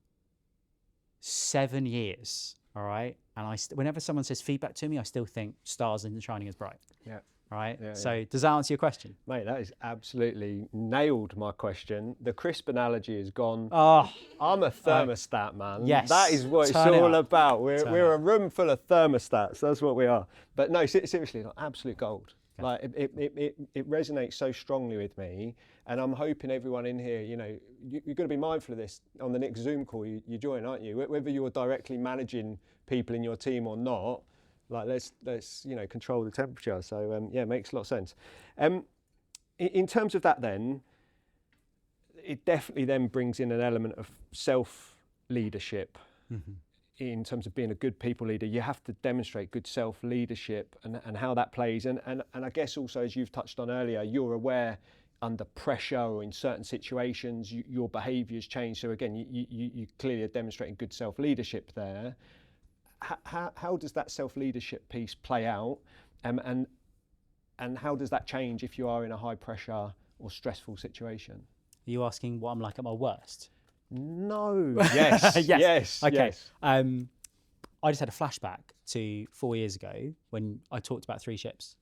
7 years. All right? And whenever someone says feedback to me, I still think stars and shining as bright. Yeah. Right? Yeah, so does that answer your question? Mate, that is absolutely nailed my question. The crisp analogy is gone. Oh, I'm a thermostat, man. yes. That is what it's all about. We're a room full of thermostats. That's what we are. But no, seriously, like, absolute gold. Okay. Like it resonates so strongly with me. And I'm hoping everyone in here, you're going to be mindful of this on the next Zoom call you join, aren't you? Whether you're directly managing people in your team or not, like let's control the temperature. So yeah, it makes a lot of sense. In terms of that, then it definitely then brings in an element of self-leadership. Mm-hmm. In terms of being a good people leader, you have to demonstrate good self-leadership and how that plays. And I guess also, as you've touched on earlier, you're aware under pressure or in certain situations, your behaviours change. So again, you clearly are demonstrating good self-leadership there. How does that self-leadership piece play out, and how does that change if you are in a high pressure or stressful situation? Are you asking what I'm like at my worst? No. Yes. Yes. Okay. Yes. I just had a flashback to 4 years ago when I talked about 3 ships.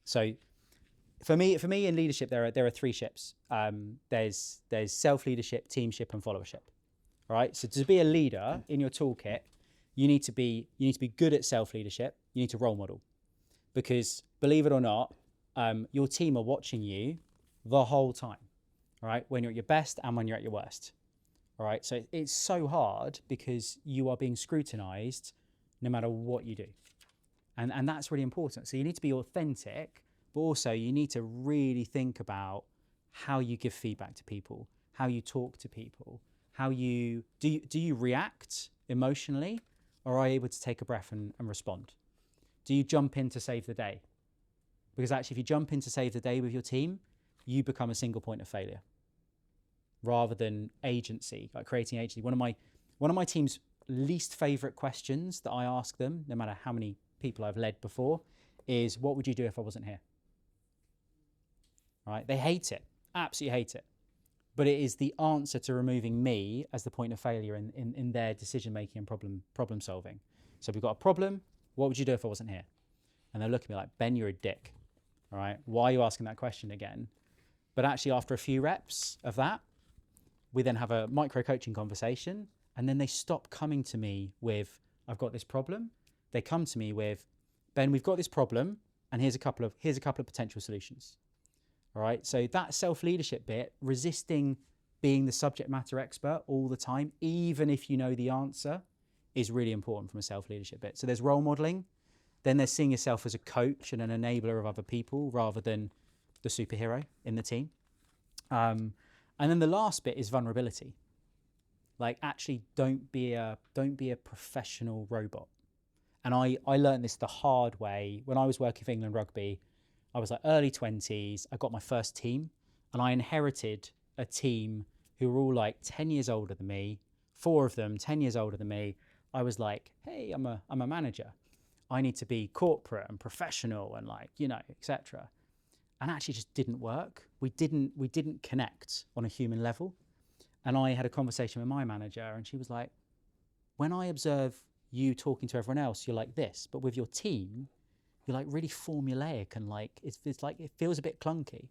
So for me in leadership, there are 3 ships. There's self-leadership, teamship, and followership. All right. So to be a leader in your toolkit, you need to be good at self-leadership. You need to role model, because believe it or not, your team are watching you the whole time, right? When you're at your best and when you're at your worst, all right? So it's so hard because you are being scrutinized no matter what you do. And that's really important. So you need to be authentic, but also you need to really think about how you give feedback to people, how you talk to people, do you react emotionally, or are you able to take a breath and respond? Do you jump in to save the day? Because actually, if you jump in to save the day with your team, you become a single point of failure rather than agency, like creating agency. One of my team's least favorite questions that I ask them, no matter how many people I've led before, is what would you do if I wasn't here? Right? They hate it, absolutely hate it. But it is the answer to removing me as the point of failure in their decision-making and problem solving. So we've got a problem. What would you do if I wasn't here? And they'll look at me like, Ben, you're a dick. All right? Why are you asking that question again? But actually, after a few reps of that, we then have a micro-coaching conversation, and then they stop coming to me with, I've got this problem. They come to me with, Ben, we've got this problem, and here's a couple of potential solutions. All right. So that self-leadership bit, resisting being the subject matter expert all the time, even if you know the answer, is really important from a self-leadership bit. So there's role modeling, then there's seeing yourself as a coach and an enabler of other people rather than the superhero in the team. And then the last bit is vulnerability. Like, actually, don't be a professional robot. And I learned this the hard way when I was working for England Rugby. I was like early 20s. I got my first team, and I inherited a team who were all like 10 years older than me. 4 of them 10 years older than me. I was like, hey, I'm a manager. I need to be corporate and professional and, like, you know, etc. And actually just didn't work. We didn't connect on a human level. And I had a conversation with my manager, and she was like, when I observe you talking to everyone else, you're like this, but with your team, you're like really formulaic and like it's like it feels a bit clunky.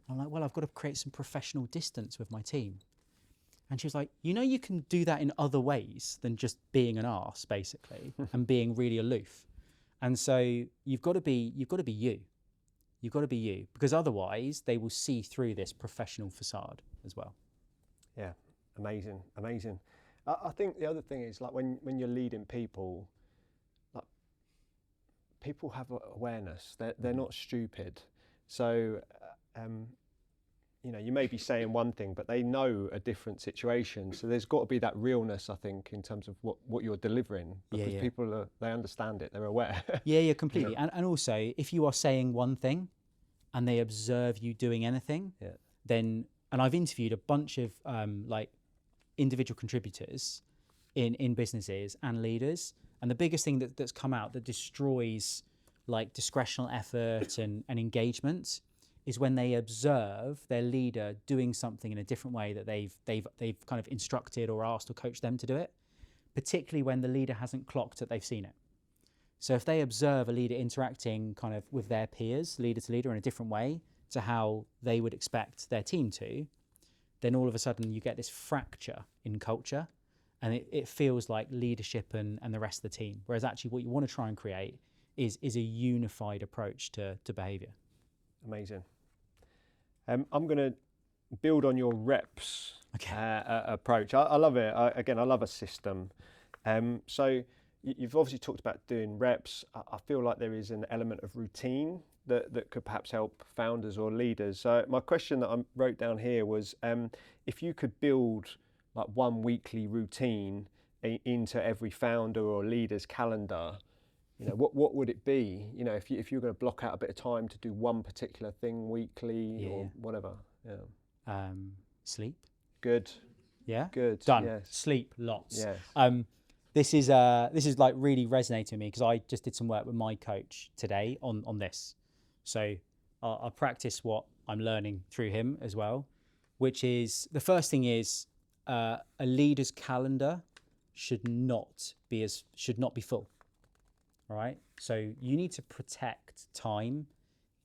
I'm like, well, I've got to create some professional distance with my team. And she was like, you know, you can do that in other ways than just being an arse, basically, and being really aloof. And so you've got to be you. You've got to be you, because otherwise they will see through this professional facade as well. Yeah, amazing. I think the other thing is, like, when you're leading people, like, people have awareness. They're not stupid. So, you know, you may be saying one thing, but they know a different situation. So there's got to be that realness, I think, in terms of what you're delivering, because people they understand it. They're aware. Yeah, completely. Yeah. And also, if you are saying one thing and they observe you doing anything, then, and I've interviewed a bunch of like individual contributors in businesses and leaders, and the biggest thing that's come out that destroys like discretional effort and engagement is when they observe their leader doing something in a different way that they've kind of instructed or asked or coached them to do it, particularly when the leader hasn't clocked that they've seen it. So if they observe a leader interacting kind of with their peers, leader to leader, in a different way to how they would expect their team to, then all of a sudden you get this fracture in culture, and it feels like leadership and the rest of the team. Whereas actually what you want to try and create is a unified approach to behaviour. Amazing. I'm going to build on your reps approach. I love it. I love a system. So you've obviously talked about doing reps. I feel like there is an element of routine that could perhaps help founders or leaders. So my question that I wrote down here was, if you could build like one weekly routine into every founder or leader's calendar, you know, what would it be? You know, if you're going to block out a bit of time to do one particular thing weekly or whatever. Yeah. Sleep. Good. Yeah. Good. Done. Yes. Sleep lots. Yes. This is like really resonating with me, because I just did some work with my coach today on this. So I'll practice what I'm learning through him as well, which is, the first thing is a leader's calendar should not be full. All right. So you need to protect time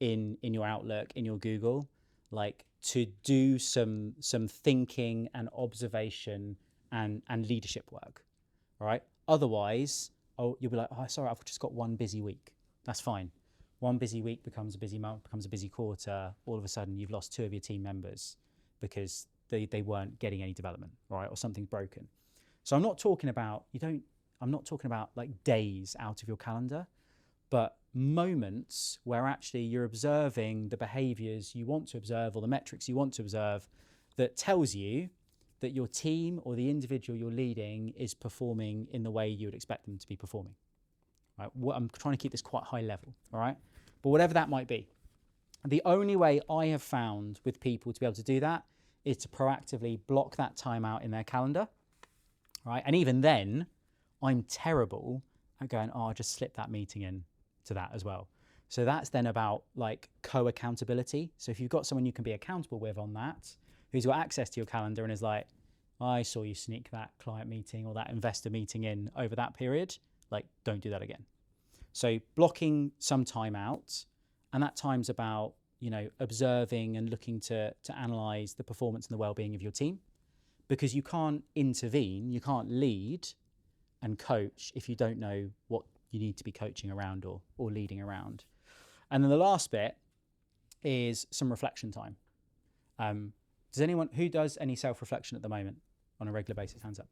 in your Outlook, in your Google, like to do some thinking and observation and leadership work. All right. Otherwise, you'll be like, oh, sorry, I've just got one busy week. That's fine. One busy week becomes a busy month, becomes a busy quarter. All of a sudden, you've lost 2 of your team members because they weren't getting any development, right? Or something's broken. So I'm not talking about like days out of your calendar, but moments where actually you're observing the behaviors you want to observe or the metrics you want to observe that tells you that your team or the individual you're leading is performing in the way you would expect them to be performing. Right? I'm trying to keep this quite high level, all right? But whatever that might be, the only way I have found with people to be able to do that is to proactively block that time out in their calendar, right? And even then, I'm terrible at going, oh, I'll just slip that meeting in to that as well. So that's then about like co-accountability. So if you've got someone you can be accountable with on that, who's got access to your calendar and is like, I saw you sneak that client meeting or that investor meeting in over that period, like, don't do that again. So blocking some time out, and that time's about, you know, observing and looking to analyze the performance and the well-being of your team, because you can't intervene, you can't lead and coach if you don't know what you need to be coaching around or leading around. And then the last bit is some reflection time. Does anyone who does any self-reflection at the moment on a regular basis? Hands up.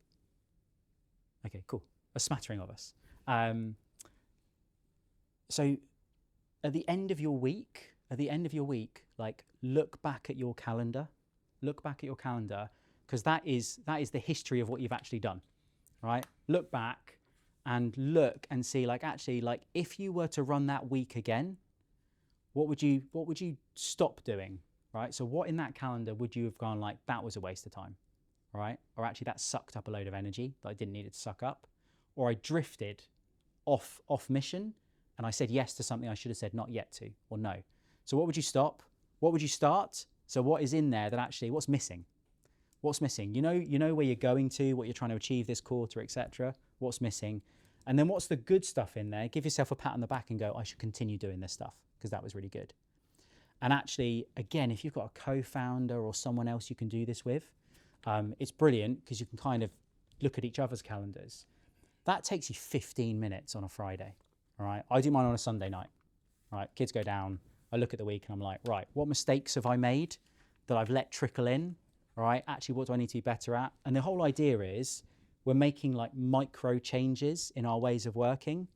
Okay, cool. A smattering of us. So at the end of your week, like look back at your calendar, because that is the history of what you've actually done, right? Look back and look and see, like, actually, like, if you were to run that week again, what would you stop doing, right? So what in that calendar would you have gone like, that was a waste of time, right? Or actually that sucked up a load of energy that I didn't need it to suck up, or I drifted off mission and I said yes to something I should have said not yet to, or no. So what would you stop? What would you start? So what is in there that actually, what's missing? What's missing? You know where you're going to, what you're trying to achieve this quarter, etc. What's missing? And then what's the good stuff in there? Give yourself a pat on the back and go, I should continue doing this stuff because that was really good. And actually, again, if you've got a co-founder or someone else you can do this with, it's brilliant because you can kind of look at each other's calendars. That takes you 15 minutes on a Friday, all right? I do mine on a Sunday night, right? Kids go down, I look at the week and I'm like, right, what mistakes have I made that I've let trickle in, all right? Actually, what do I need to be better at? And the whole idea is we're making like micro changes in our ways of working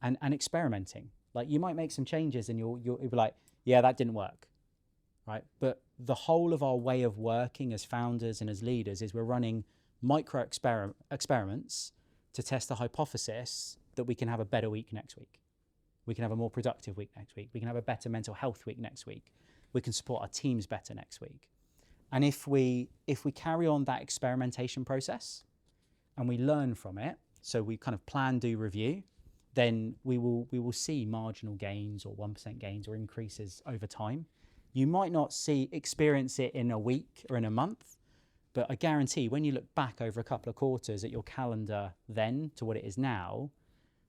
and experimenting. Like you might make some changes and you'll be like, yeah, that didn't work, right? But the whole of our way of working as founders and as leaders is we're running micro experiments to test the hypothesis that we can have a better week next week. We can have a more productive week next week. We can have a better mental health week next week. We can support our teams better next week. And if we carry on that experimentation process and we learn from it, so we kind of plan, do, review, then we will see marginal gains or 1% gains or increases over time. You might not experience it in a week or in a month, but I guarantee when you look back over a couple of quarters at your calendar then to what it is now,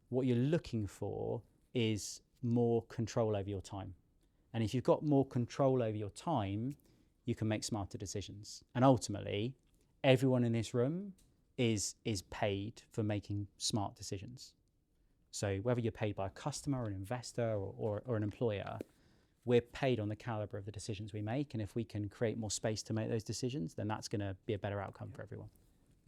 what you're looking for is more control over your time. And if you've got more control over your time, you can make smarter decisions. And ultimately, everyone in this room is paid for making smart decisions. So whether you're paid by a customer or an investor or an employer, we're paid on the caliber of the decisions we make. And if we can create more space to make those decisions, then that's going to be a better outcome for everyone.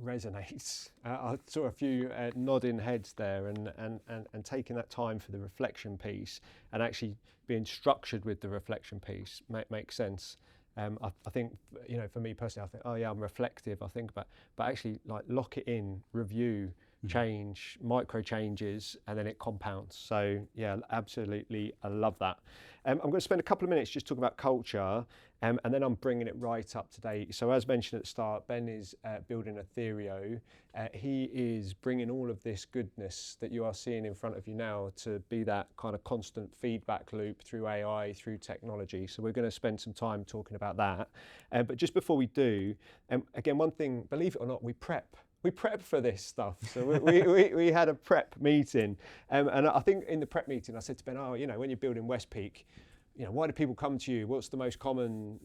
Resonates. I saw a few nodding heads there and taking that time for the reflection piece and actually being structured with the reflection piece makes sense. I think, for me personally, I think, oh yeah, I'm reflective. I think about, but actually like lock it in, review, change, micro changes, and then it compounds. So yeah, absolutely, I love that. I'm going to spend a couple of minutes just talking about culture, and then I'm bringing it right up to date. So as mentioned at the start, Ben is building Atherio. He is bringing all of this goodness that you are seeing in front of you now to be that kind of constant feedback loop through AI, through technology. So we're going to spend some time talking about that. But just before we do, again, one thing, believe it or not, we prep for this stuff. So we had a prep meeting, and I think in the prep meeting I said to Ben, when you're building West Peak, why do people come to you? What's the most common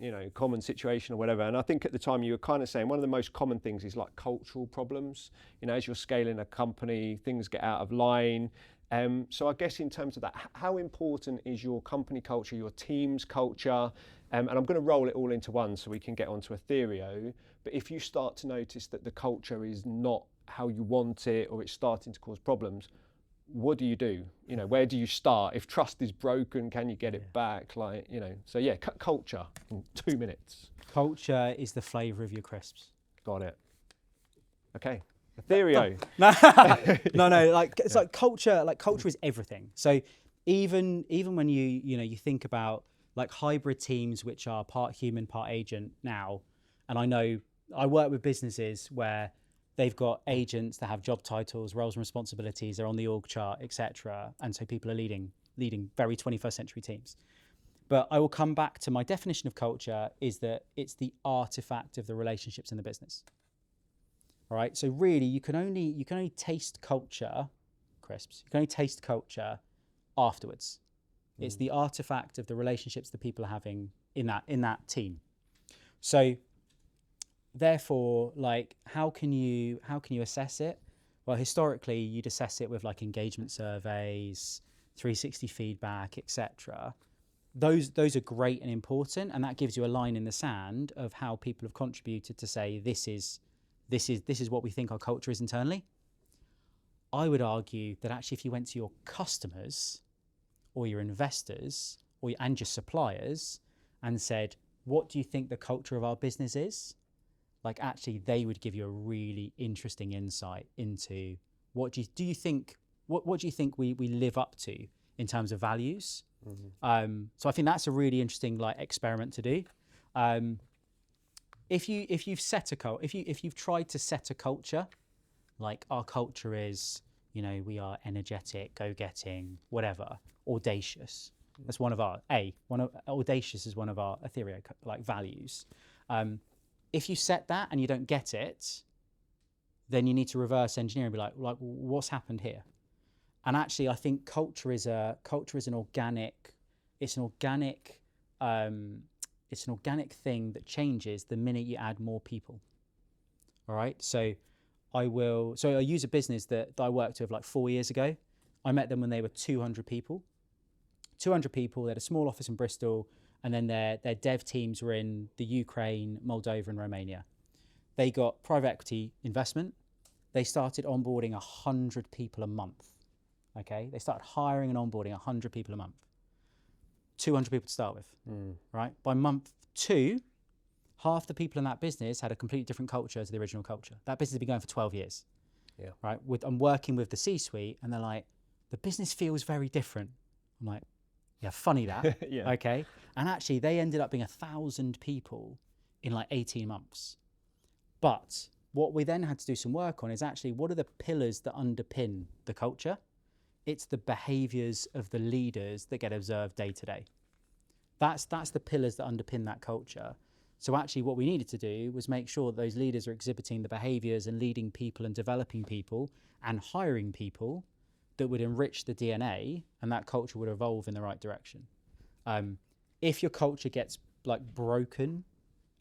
situation or whatever? And I think at the time you were kind of saying one of the most common things is like cultural problems. As you're scaling a company, things get out of line. So I guess in terms of that, how important is your company culture, your team's culture? And I'm going to roll it all into one so we can get onto Atherio. But if you start to notice that the culture is not how you want it or it's starting to cause problems, what do you do? Where do you start? If trust is broken, can you get it back? So yeah, culture in 2 minutes. Culture is the flavour of your crisps. Got it. Okay. Atherio. It's like culture. Like culture is everything. So even when you think about like hybrid teams, which are part human, part agent now, and I know I work with businesses where they've got agents that have job titles, roles and responsibilities, they're on the org chart, etc. And so people are leading very 21st century teams. But I will come back to my definition of culture is that it's the artifact of the relationships in the business. All right. So really, you can only taste culture, crisps. You can only taste culture afterwards. It's the artifact of the relationships that people are having in that team. So therefore, like how can you assess it? Well, historically, you'd assess it with like engagement surveys, 360 feedback, etc. Those are great and important, and that gives you a line in the sand of how people have contributed to say this is what we think our culture is internally. I would argue that actually, if you went to your customers or your investors and your suppliers and said, what do you think the culture of our business is? Like, actually, they would give you a really interesting insight into what do you think we live up to in terms of values. So I think that's a really interesting like experiment to do. If you've tried to set a culture, like our culture is, we are energetic, go-getting, whatever, audacious. That's audacious is one of our Atherio like values. If you set that and you don't get it, then you need to reverse engineer and be like what's happened here? And actually, I think culture is an organic thing that changes the minute you add more people. All right. So I use a business that I worked with like 4 years ago. I met them when they were 200 people. 200 people. They had a small office in Bristol, and then their dev teams were in the Ukraine, Moldova, and Romania. They got private equity investment. They started onboarding 100 people a month. Okay, they started hiring and onboarding 100 people a month. 200 people to start with, right? By month 2, half the people in that business had a completely different culture to the original culture. That business had been going for 12 years. Yeah. Right. I'm working with the C-suite, and they're like, the business feels very different. I'm like, yeah, funny that. Yeah. Okay. And actually, they ended up being 1,000 people in like 18 months. But what we then had to do some work on is actually, what are the pillars that underpin the culture? It's the behaviors of the leaders that get observed day to day. That's the pillars that underpin that culture. So actually what we needed to do was make sure that those leaders are exhibiting the behaviors and leading people and developing people and hiring people that would enrich the DNA, and that culture would evolve in the right direction. If your culture gets like broken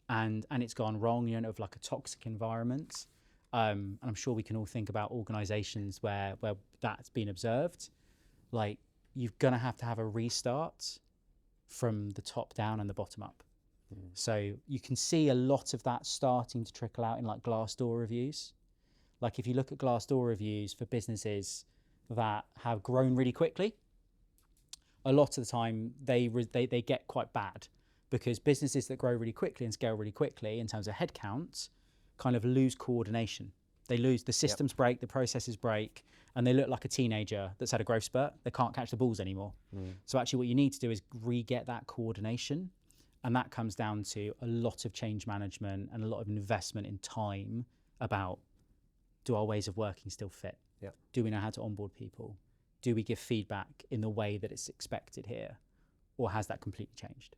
and it's gone wrong, you end up with like a toxic environment. And I'm sure we can all think about organizations where that's been observed. Like, you're going to have a restart from the top down and the bottom up. So you can see a lot of that starting to trickle out in like Glassdoor reviews. Like, if you look at Glassdoor reviews for businesses that have grown really quickly, a lot of the time they get quite bad, because businesses that grow really quickly and scale really quickly in terms of headcount kind of lose coordination. They lose, the systems break, the processes break, and they look like a teenager that's had a growth spurt. They can't catch the balls anymore. So actually what you need to do is re-get that coordination. And that comes down to a lot of change management and a lot of investment in time about, do our ways of working still fit? Do we know how to onboard people? Do we give feedback in the way that it's expected here? Or has that completely changed?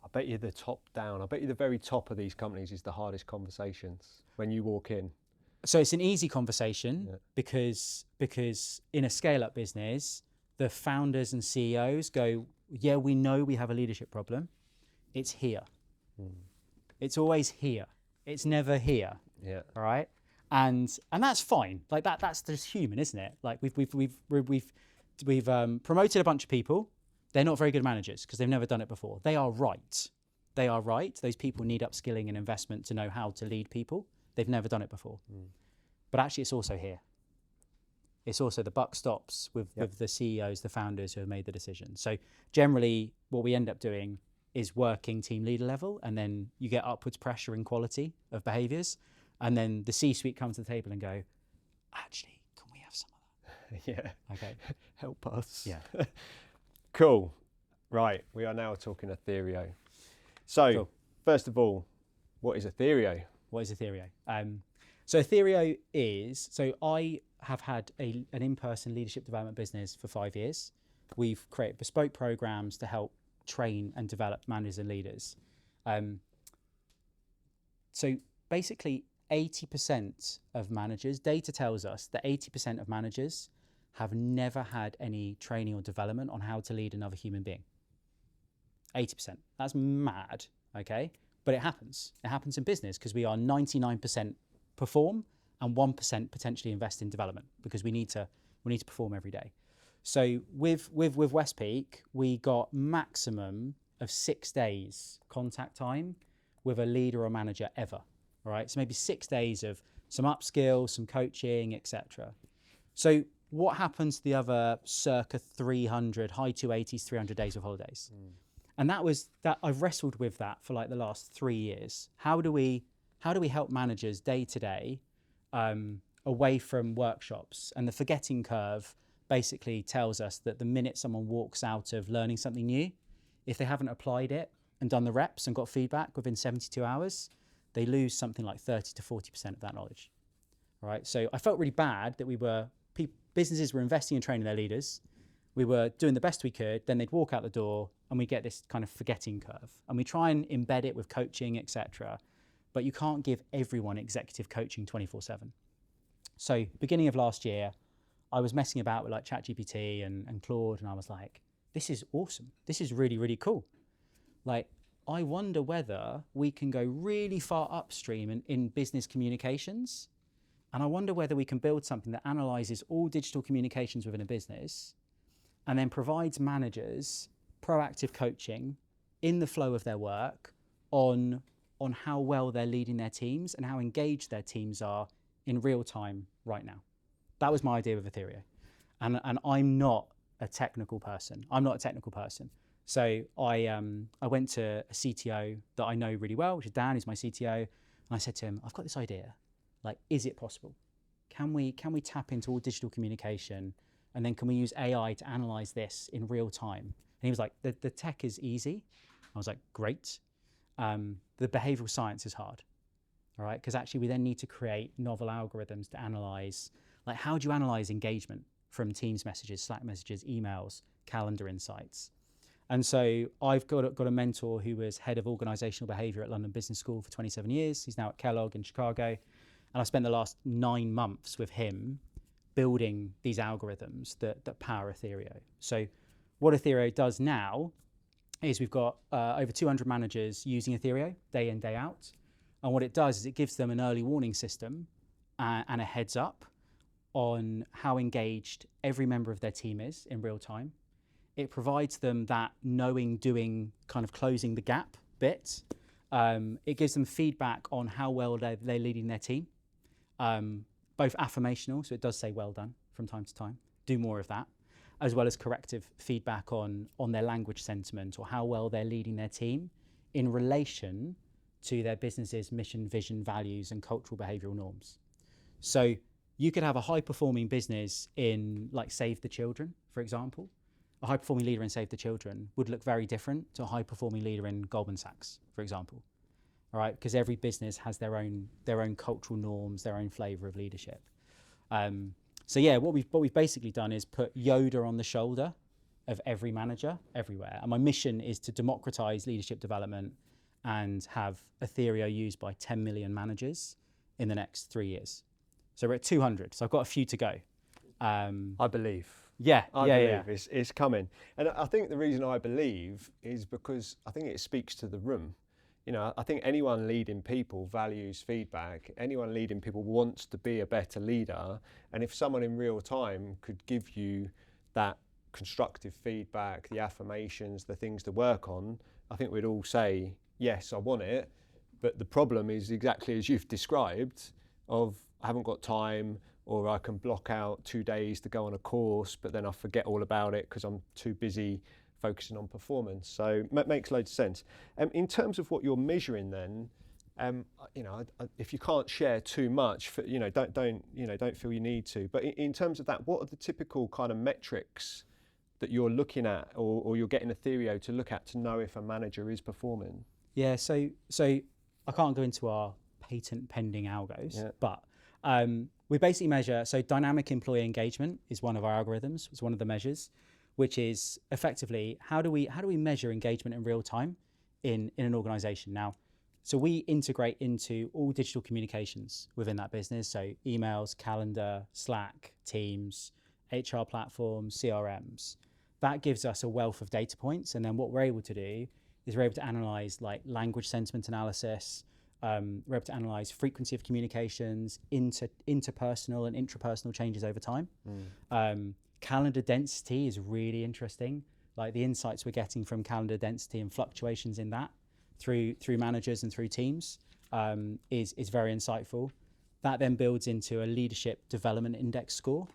I bet you the very top of these companies is the hardest conversations when you walk in. So it's an easy conversation because in a scale-up business, the founders and CEOs go, yeah, we know we have a leadership problem. It's here. It's always here. It's never here. Yeah. All right. And that's fine. Like that's just human, isn't it? Like we've promoted a bunch of people. They're not very good managers because they've never done it before. They are right. Those people need upskilling and investment to know how to lead people. They've never done it before. But actually, it's also here. It's also the buck stops with the CEOs, the founders who have made the decision. So generally, what we end up doing is working team leader level, and then you get upwards pressure in quality of behaviors. And then the C-suite comes to the table and go, actually, can we have some of that? Yeah. Okay. Help us. Yeah. Cool. Right. We are now talking Atherio. So, Cool. First of all, what is Atherio? What is Atherio? So Atherio so I have had an in-person leadership development business for 5 years. We've created bespoke programs to help train and develop managers and leaders. So basically 80% of managers, data tells us that 80% of managers have never had any training or development on how to lead another human being. 80%. That's mad, okay? But it happens. It happens in business because we are 99% perform and 1% potentially invest in development, because we need to perform every day. So with West Peak, we got maximum of 6 days contact time with a leader or manager ever. All right, so maybe 6 days of some upskill, some coaching, etc. So what happens to the other circa 300, high 280s, 300 days of holidays? And that I've wrestled with that for like the last 3 years. How do we help managers day to day away from workshops? And the forgetting curve basically tells us that the minute someone walks out of learning something new, if they haven't applied it and done the reps and got feedback within 72 hours, they lose something like 30 to 40% of that knowledge. All right. So I felt really bad that businesses were investing in training their leaders. We were doing the best we could, then they'd walk out the door and we get this kind of forgetting curve. And we try and embed it with coaching, etc. But you can't give everyone executive coaching 24/7. So beginning of last year, I was messing about with like ChatGPT and Claude, and I was like, this is awesome. This is really, really cool. Like, I wonder whether we can go really far upstream in business communications. And I wonder whether we can build something that analyzes all digital communications within a business and then provides managers proactive coaching in the flow of their work on how well they're leading their teams and how engaged their teams are in real time right now. That was my idea with Atherio. And I'm not a technical person. So I went to a CTO that I know really well, which is Dan, who's my CTO. And I said to him, I've got this idea. Like, is it possible? Can we tap into all digital communication, and then can we use AI to analyze this in real time? And he was like, the tech is easy. I was like, great. The behavioral science is hard, all right? Because actually we then need to create novel algorithms to analyze, like, how do you analyze engagement from Teams messages, Slack messages, emails, calendar insights? And so I've got a mentor who was head of organizational behavior at London Business School for 27 years. He's now at Kellogg in Chicago. And I spent the last 9 months with him building these algorithms that power Atherio. So what Atherio does now is we've got over 200 managers using Atherio day in, day out. And what it does is it gives them an early warning system and a heads up on how engaged every member of their team is in real time. It provides them that knowing, doing, kind of closing the gap bit. It gives them feedback on how well they're leading their team. Both affirmational, so it does say well done from time to time, do more of that, as well as corrective feedback on their language sentiment or how well they're leading their team in relation to their business's mission, vision, values, and cultural behavioral norms. So you could have a high-performing business in, like, Save the Children, for example. A high-performing leader in Save the Children would look very different to a high-performing leader in Goldman Sachs, for example. All right, because every business has their own cultural norms, their own flavor of leadership. So yeah, what we've basically done is put Yoda on the shoulder of every manager everywhere. And my mission is to democratize leadership development and have Atherio used by 10 million managers in the next 3 years. So we're at 200. So I've got a few to go. I believe. Yeah, I believe it's coming. And I think the reason I believe is because I think it speaks to the room. You know, I think anyone leading people values feedback. Anyone leading people wants to be a better leader. And if someone in real time could give you that constructive feedback, the affirmations, the things to work on, I think we'd all say, yes, I want it. But the problem is exactly as you've described, of I haven't got time, or I can block out 2 days to go on a course, but then I forget all about it because I'm too busy focusing on performance. So it makes loads of sense. In terms of what you're measuring, then, you know, if you can't share too much, you know, don't feel you need to. But in terms of that, what are the typical kind of metrics that you're looking at, or you're getting Atherio to look at to know if a manager is performing? Yeah. So I can't go into our patent pending algos, but we basically measure. So dynamic employee engagement is one of our algorithms. It's one of the measures, which is effectively how do we measure engagement in real time in an organization. Now, so we integrate into all digital communications within that business. So emails, calendar, Slack, Teams, HR platforms, CRMs. That gives us a wealth of data points. And then what we're able to do is we're able to analyze, like, language sentiment analysis, We're able to analyse frequency of communications, interpersonal and intrapersonal changes over time. Calendar density is really interesting. Like the insights we're getting from calendar density and fluctuations in that through managers and through teams is very insightful. That then builds into a leadership development index score.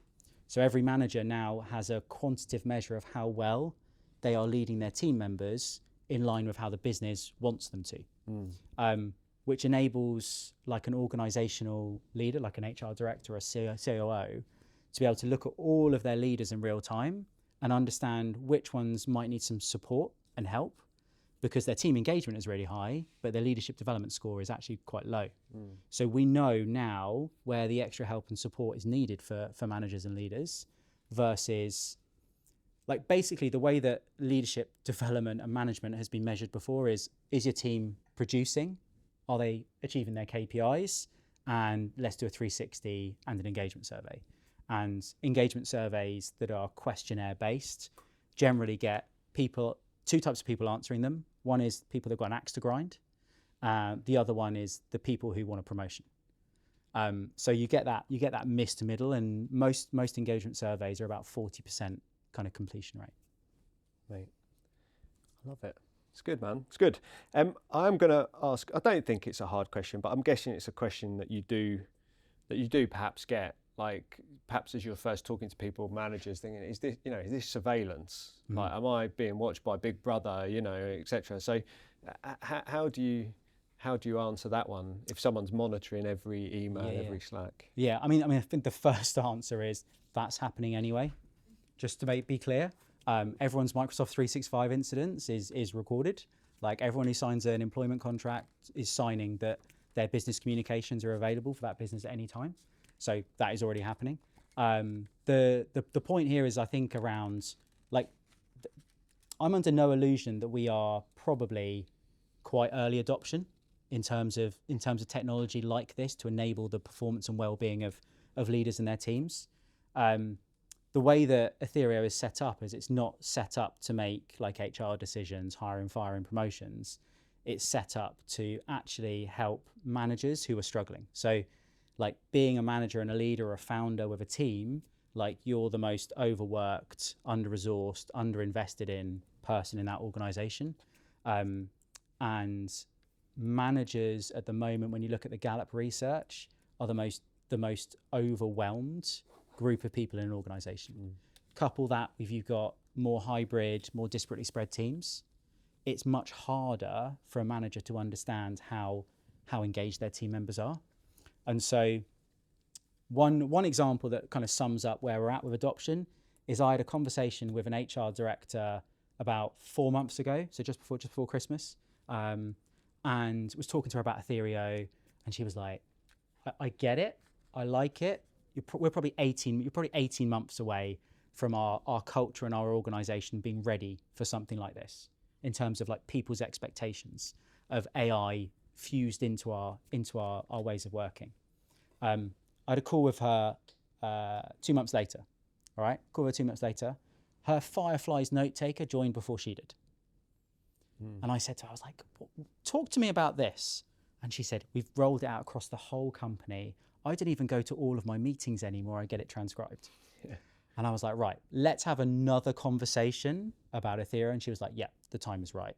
So every manager now has a quantitative measure of how well they are leading their team members in line with how the business wants them to, which enables like an organizational leader, like an HR director or a COO, to be able to look at all of their leaders in real time and understand which ones might need some support and help because their team engagement is really high, but their leadership development score is actually quite low. So we know now where the extra help and support is needed for managers and leaders versus like basically the way that leadership development and management has been measured before is your team producing? Are they achieving their KPIs? And let's do a 360 and an engagement survey. And engagement surveys that are questionnaire based generally get two types of people answering them. One is people that got an axe to grind. The other one is the people who want a promotion. So you get that missed middle, and most engagement surveys are about 40% kind of completion rate. Mate, I love it. It's good, man. It's good. I'm going to ask. I don't think it's a hard question, but I'm guessing it's a question that you do perhaps get. Like perhaps as you're first talking to people, managers, thinking, is this surveillance? Like, am I being watched by Big Brother? Etc. So, how do you answer that one if someone's monitoring every email, every Slack? Yeah, I mean, I think the first answer is that's happening anyway. Just to be clear, everyone's Microsoft 365 incidents is recorded. Like everyone who signs an employment contract is signing that their business communications are available for that business at any time. So that is already happening. The point here is, I think, around like I'm under no illusion that we are probably quite early adoption in terms of technology like this to enable the performance and well-being of leaders and their teams. The way that Atherio is set up is it's not set up to make like HR decisions, hiring, firing, promotions. It's set up to actually help managers who are struggling. So like being a manager and a leader or a founder with a team, like you're the most overworked, under-resourced, under-invested in person in that organization. And managers at the moment, when you look at the Gallup research, are the most overwhelmed group of people in an organization. Couple that with you've got more hybrid, more disparately spread teams, it's much harder for a manager to understand how engaged their team members are. And so one example that kind of sums up where we're at with adoption is I had a conversation with an HR director about 4 months ago, so just before Christmas, and was talking to her about Atherio, and she was like, I get it, I like it. You're probably 18 months away from our culture and our organization being ready for something like this in terms of like people's expectations of AI fused into our ways of working. I had a call with her 2 months later. All right, call her 2 months later. Her Fireflies note taker joined before she did. And I said to her, I was like, talk to me about this. And she said, we've rolled it out across the whole company. I didn't even go to all of my meetings anymore. I get it transcribed. Yeah. And I was like, right, let's have another conversation about Atherio. And she was like, yeah, the time is right.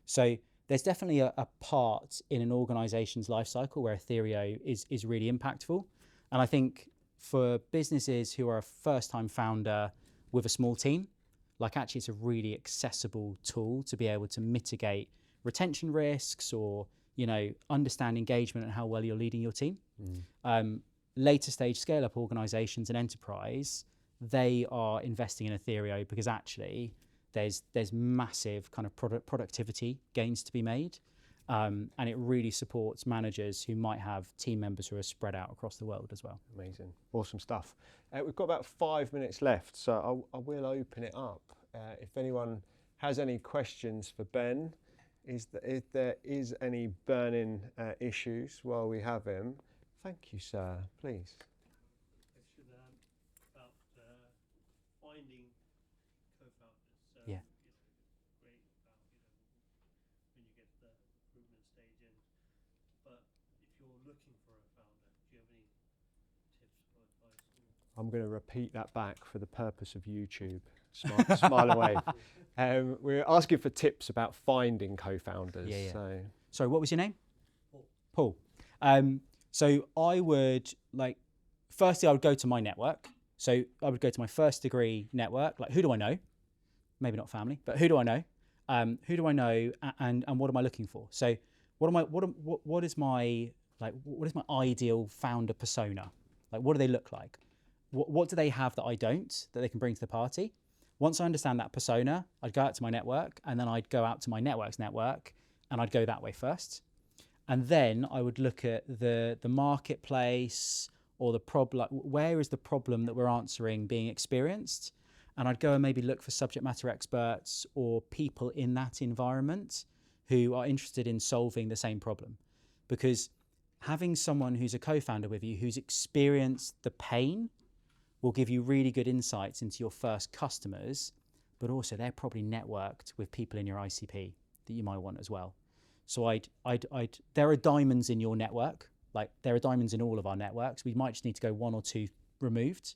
So there's definitely a part in an organization's life cycle where Atherio is really impactful. And I think for businesses who are a first-time founder with a small team, like actually it's a really accessible tool to be able to mitigate retention risks or, understand engagement and how well you're leading your team. Later stage scale-up organizations and enterprise, they are investing in Atherio because actually there's massive kind of productivity gains to be made. And it really supports managers who might have team members who are spread out across the world as well. Amazing. Awesome stuff. We've got about 5 minutes left, so I will open it up. If anyone has any questions for Ben, if there is any burning issues while we have him, thank you, sir. Please. Question about finding co-founders. Yeah. Great about when you get to the recruitment stage and but if you're looking for a founder, do you have any tips or advice? I'm going to repeat that back for the purpose of YouTube. Smile away. We're asking for tips about finding co-founders. Yeah. So. Sorry, what was your name? Paul. Paul. So I would firstly, I would go to my network. So I would go to my first degree network. Like, who do I know? Maybe not family, but who do I know? Who do I know, and what am I looking for? So what is my ideal founder persona? Like, what do they look like? What do they have that I don't, that they can bring to the party? Once I understand that persona, I'd go out to my network, and then I'd go out to my network's network, and I'd go that way first. And then I would look at the marketplace, or the problem. Where is the problem that we're answering being experienced? And I'd go and maybe look for subject matter experts or people in that environment who are interested in solving the same problem. Because having someone who's a co-founder with you, who's experienced the pain, will give you really good insights into your first customers, but also they're probably networked with people in your ICP that you might want as well. So there are diamonds in your network, like there are diamonds in all of our networks. We might just need to go one or two removed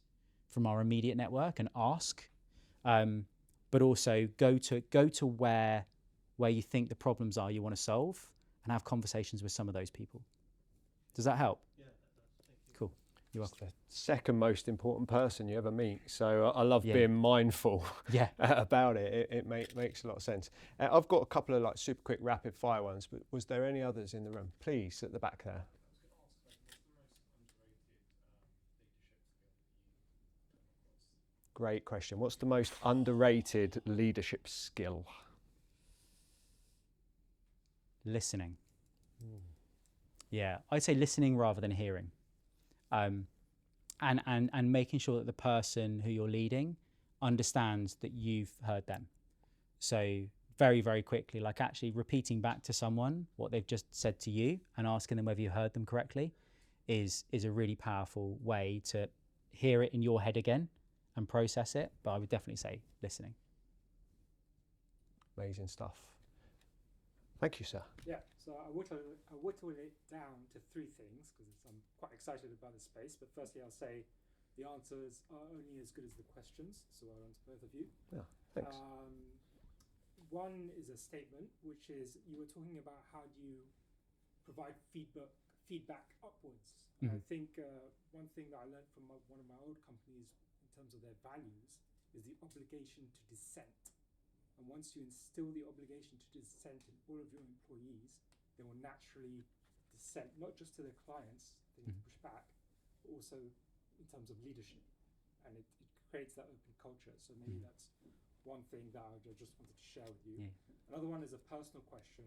from our immediate network and ask, but also go to where you think the problems are you want to solve, and have conversations with some of those people. Does that help? Yeah, that does. Thank you. Cool. You're It's welcome. the second most important person you ever meet. So I love Yeah. being mindful Yeah. about it. It makes a lot of sense. I've got a couple of super quick rapid fire ones, but was there any others in the room? Please, at the back there. Great question. What's the most underrated leadership skill? Listening. Yeah, I'd say listening rather than hearing, and making sure that the person who you're leading understands that you've heard them. So very, very quickly, like actually repeating back to someone what they've just said to you and asking them whether you heard them correctly is a really powerful way to hear it in your head again and process it. But I would definitely say listening. Amazing stuff. Thank you, sir. Yeah, so I whittled it down to three things because I'm quite excited about the space. But firstly, I'll say the answers are only as good as the questions. So well done to both of you. Yeah, thanks. One is a statement, which is you were talking about how do you provide feedback upwards. Mhm. I think one thing that I learned from one of my old companies in terms of their values is the obligation to dissent. And once you instill the obligation to dissent in all of your employees, they will naturally dissent, not just to their clients, they need to push back, but also in terms of leadership. And it creates that open culture. So maybe that's one thing that I just wanted to share with you. Yeah. Another one is a personal question.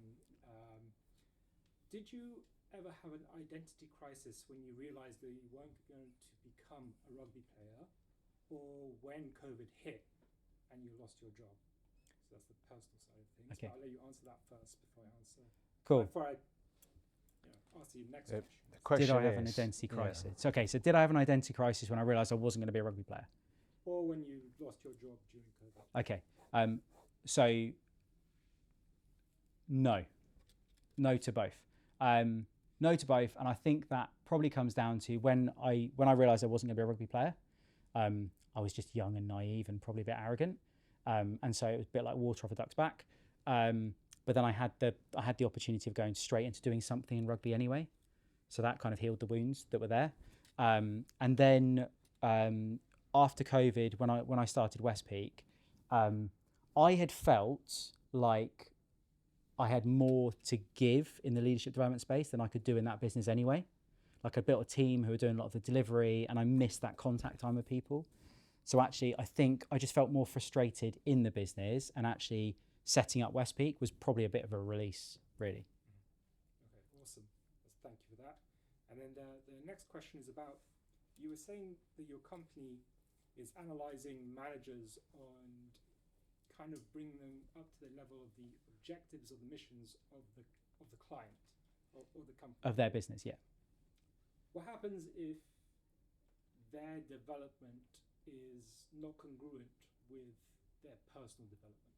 Did you ever have an identity crisis when you realized that you weren't going to become a rugby player, or when COVID hit and you lost your job? So that's the personal side of things. Okay. But I'll let you answer that first before I answer. Cool. Before I ask you the next question. The question Did I have an is- identity yeah. crisis? Okay, so did I have an identity crisis when I realised I wasn't going to be a rugby player? Or when you lost your job during COVID. Okay, so no to both. No to both, and I think that probably comes down to when I realised I wasn't going to be a rugby player. I was just young and naive and probably a bit arrogant, and so it was a bit like water off a duck's back. But then I had the opportunity of going straight into doing something in rugby anyway, so that kind of healed the wounds that were there. And then after COVID, when I started Westpeak, I had felt like I had more to give in the leadership development space than I could do in that business anyway. Like I built a team who were doing a lot of the delivery, and I missed that contact time with people. So actually, I think I just felt more frustrated in the business, and actually setting up Westpeak was probably a bit of a release, really. Okay, awesome. Thank you for that. And then the next question is about, you were saying that your company is analyzing managers and kind of bringing them up to the level of the objectives or the missions of the client or the company. Of their business, yeah. What happens if their development is not congruent with their personal development?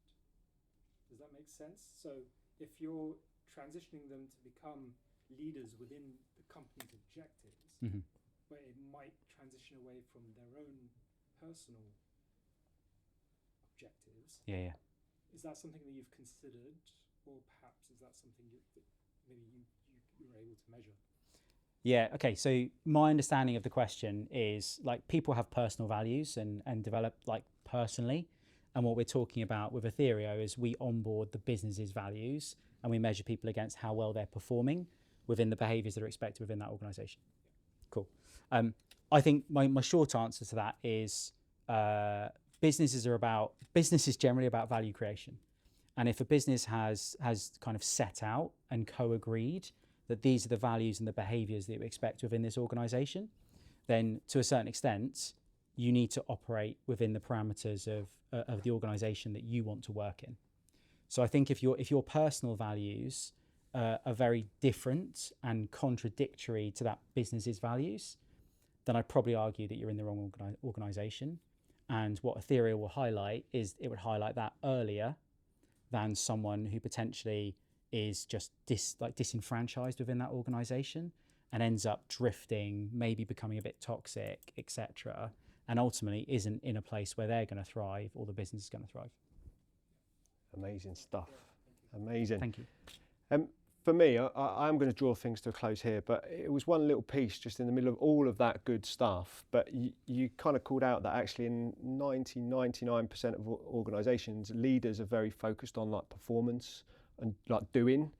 Does that make sense? So if you're transitioning them to become leaders within the company's objectives, Mhm. but it might transition away from their own personal objectives. Yeah. Is that something that you've considered, or perhaps is that something that maybe you were able to measure? Yeah. Okay. So my understanding of the question is like people have personal values and develop like personally. And what we're talking about with Atherio is we onboard the business's values and we measure people against how well they're performing within the behaviours that are expected within that organisation. Cool. I think my short answer to that is business is generally about value creation. And if a business has kind of set out and co-agreed that these are the values and the behaviours that we expect within this organisation, then to a certain extent, you need to operate within the parameters of the organisation that you want to work in. So I think if your personal values are very different and contradictory to that business's values, then I'd probably argue that you're in the wrong organisation. And what Atherio will highlight is it would highlight that earlier than someone who potentially is just disenfranchised within that organisation and ends up drifting, maybe becoming a bit toxic, etc., and ultimately isn't in a place where they're going to thrive or the business is going to thrive. Amazing stuff. Amazing. Thank you. For me, I'm going to draw things to a close here, but it was one little piece just in the middle of all of that good stuff. But you kind of called out that actually in 99% of organisations, leaders are very focused on like performance and like doing,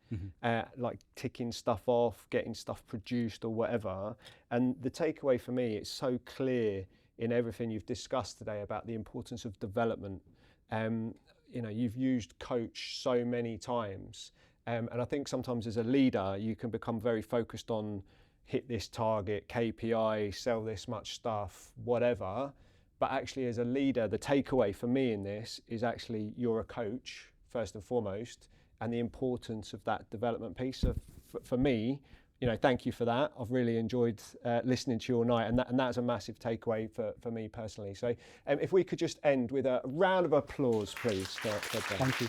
like ticking stuff off, getting stuff produced or whatever. And the takeaway for me, it's so clear in everything you've discussed today about the importance of development. You've used coach so many times. And I think sometimes as a leader, you can become very focused on hit this target, KPI, sell this much stuff, whatever. But actually as a leader, the takeaway for me in this is actually you're a coach, first and foremost, and the importance of that development piece. So for me, thank you for that. I've really enjoyed listening to you all night, and that's a massive takeaway for me personally. So if we could just end with a round of applause, please. For Ben. Thank you.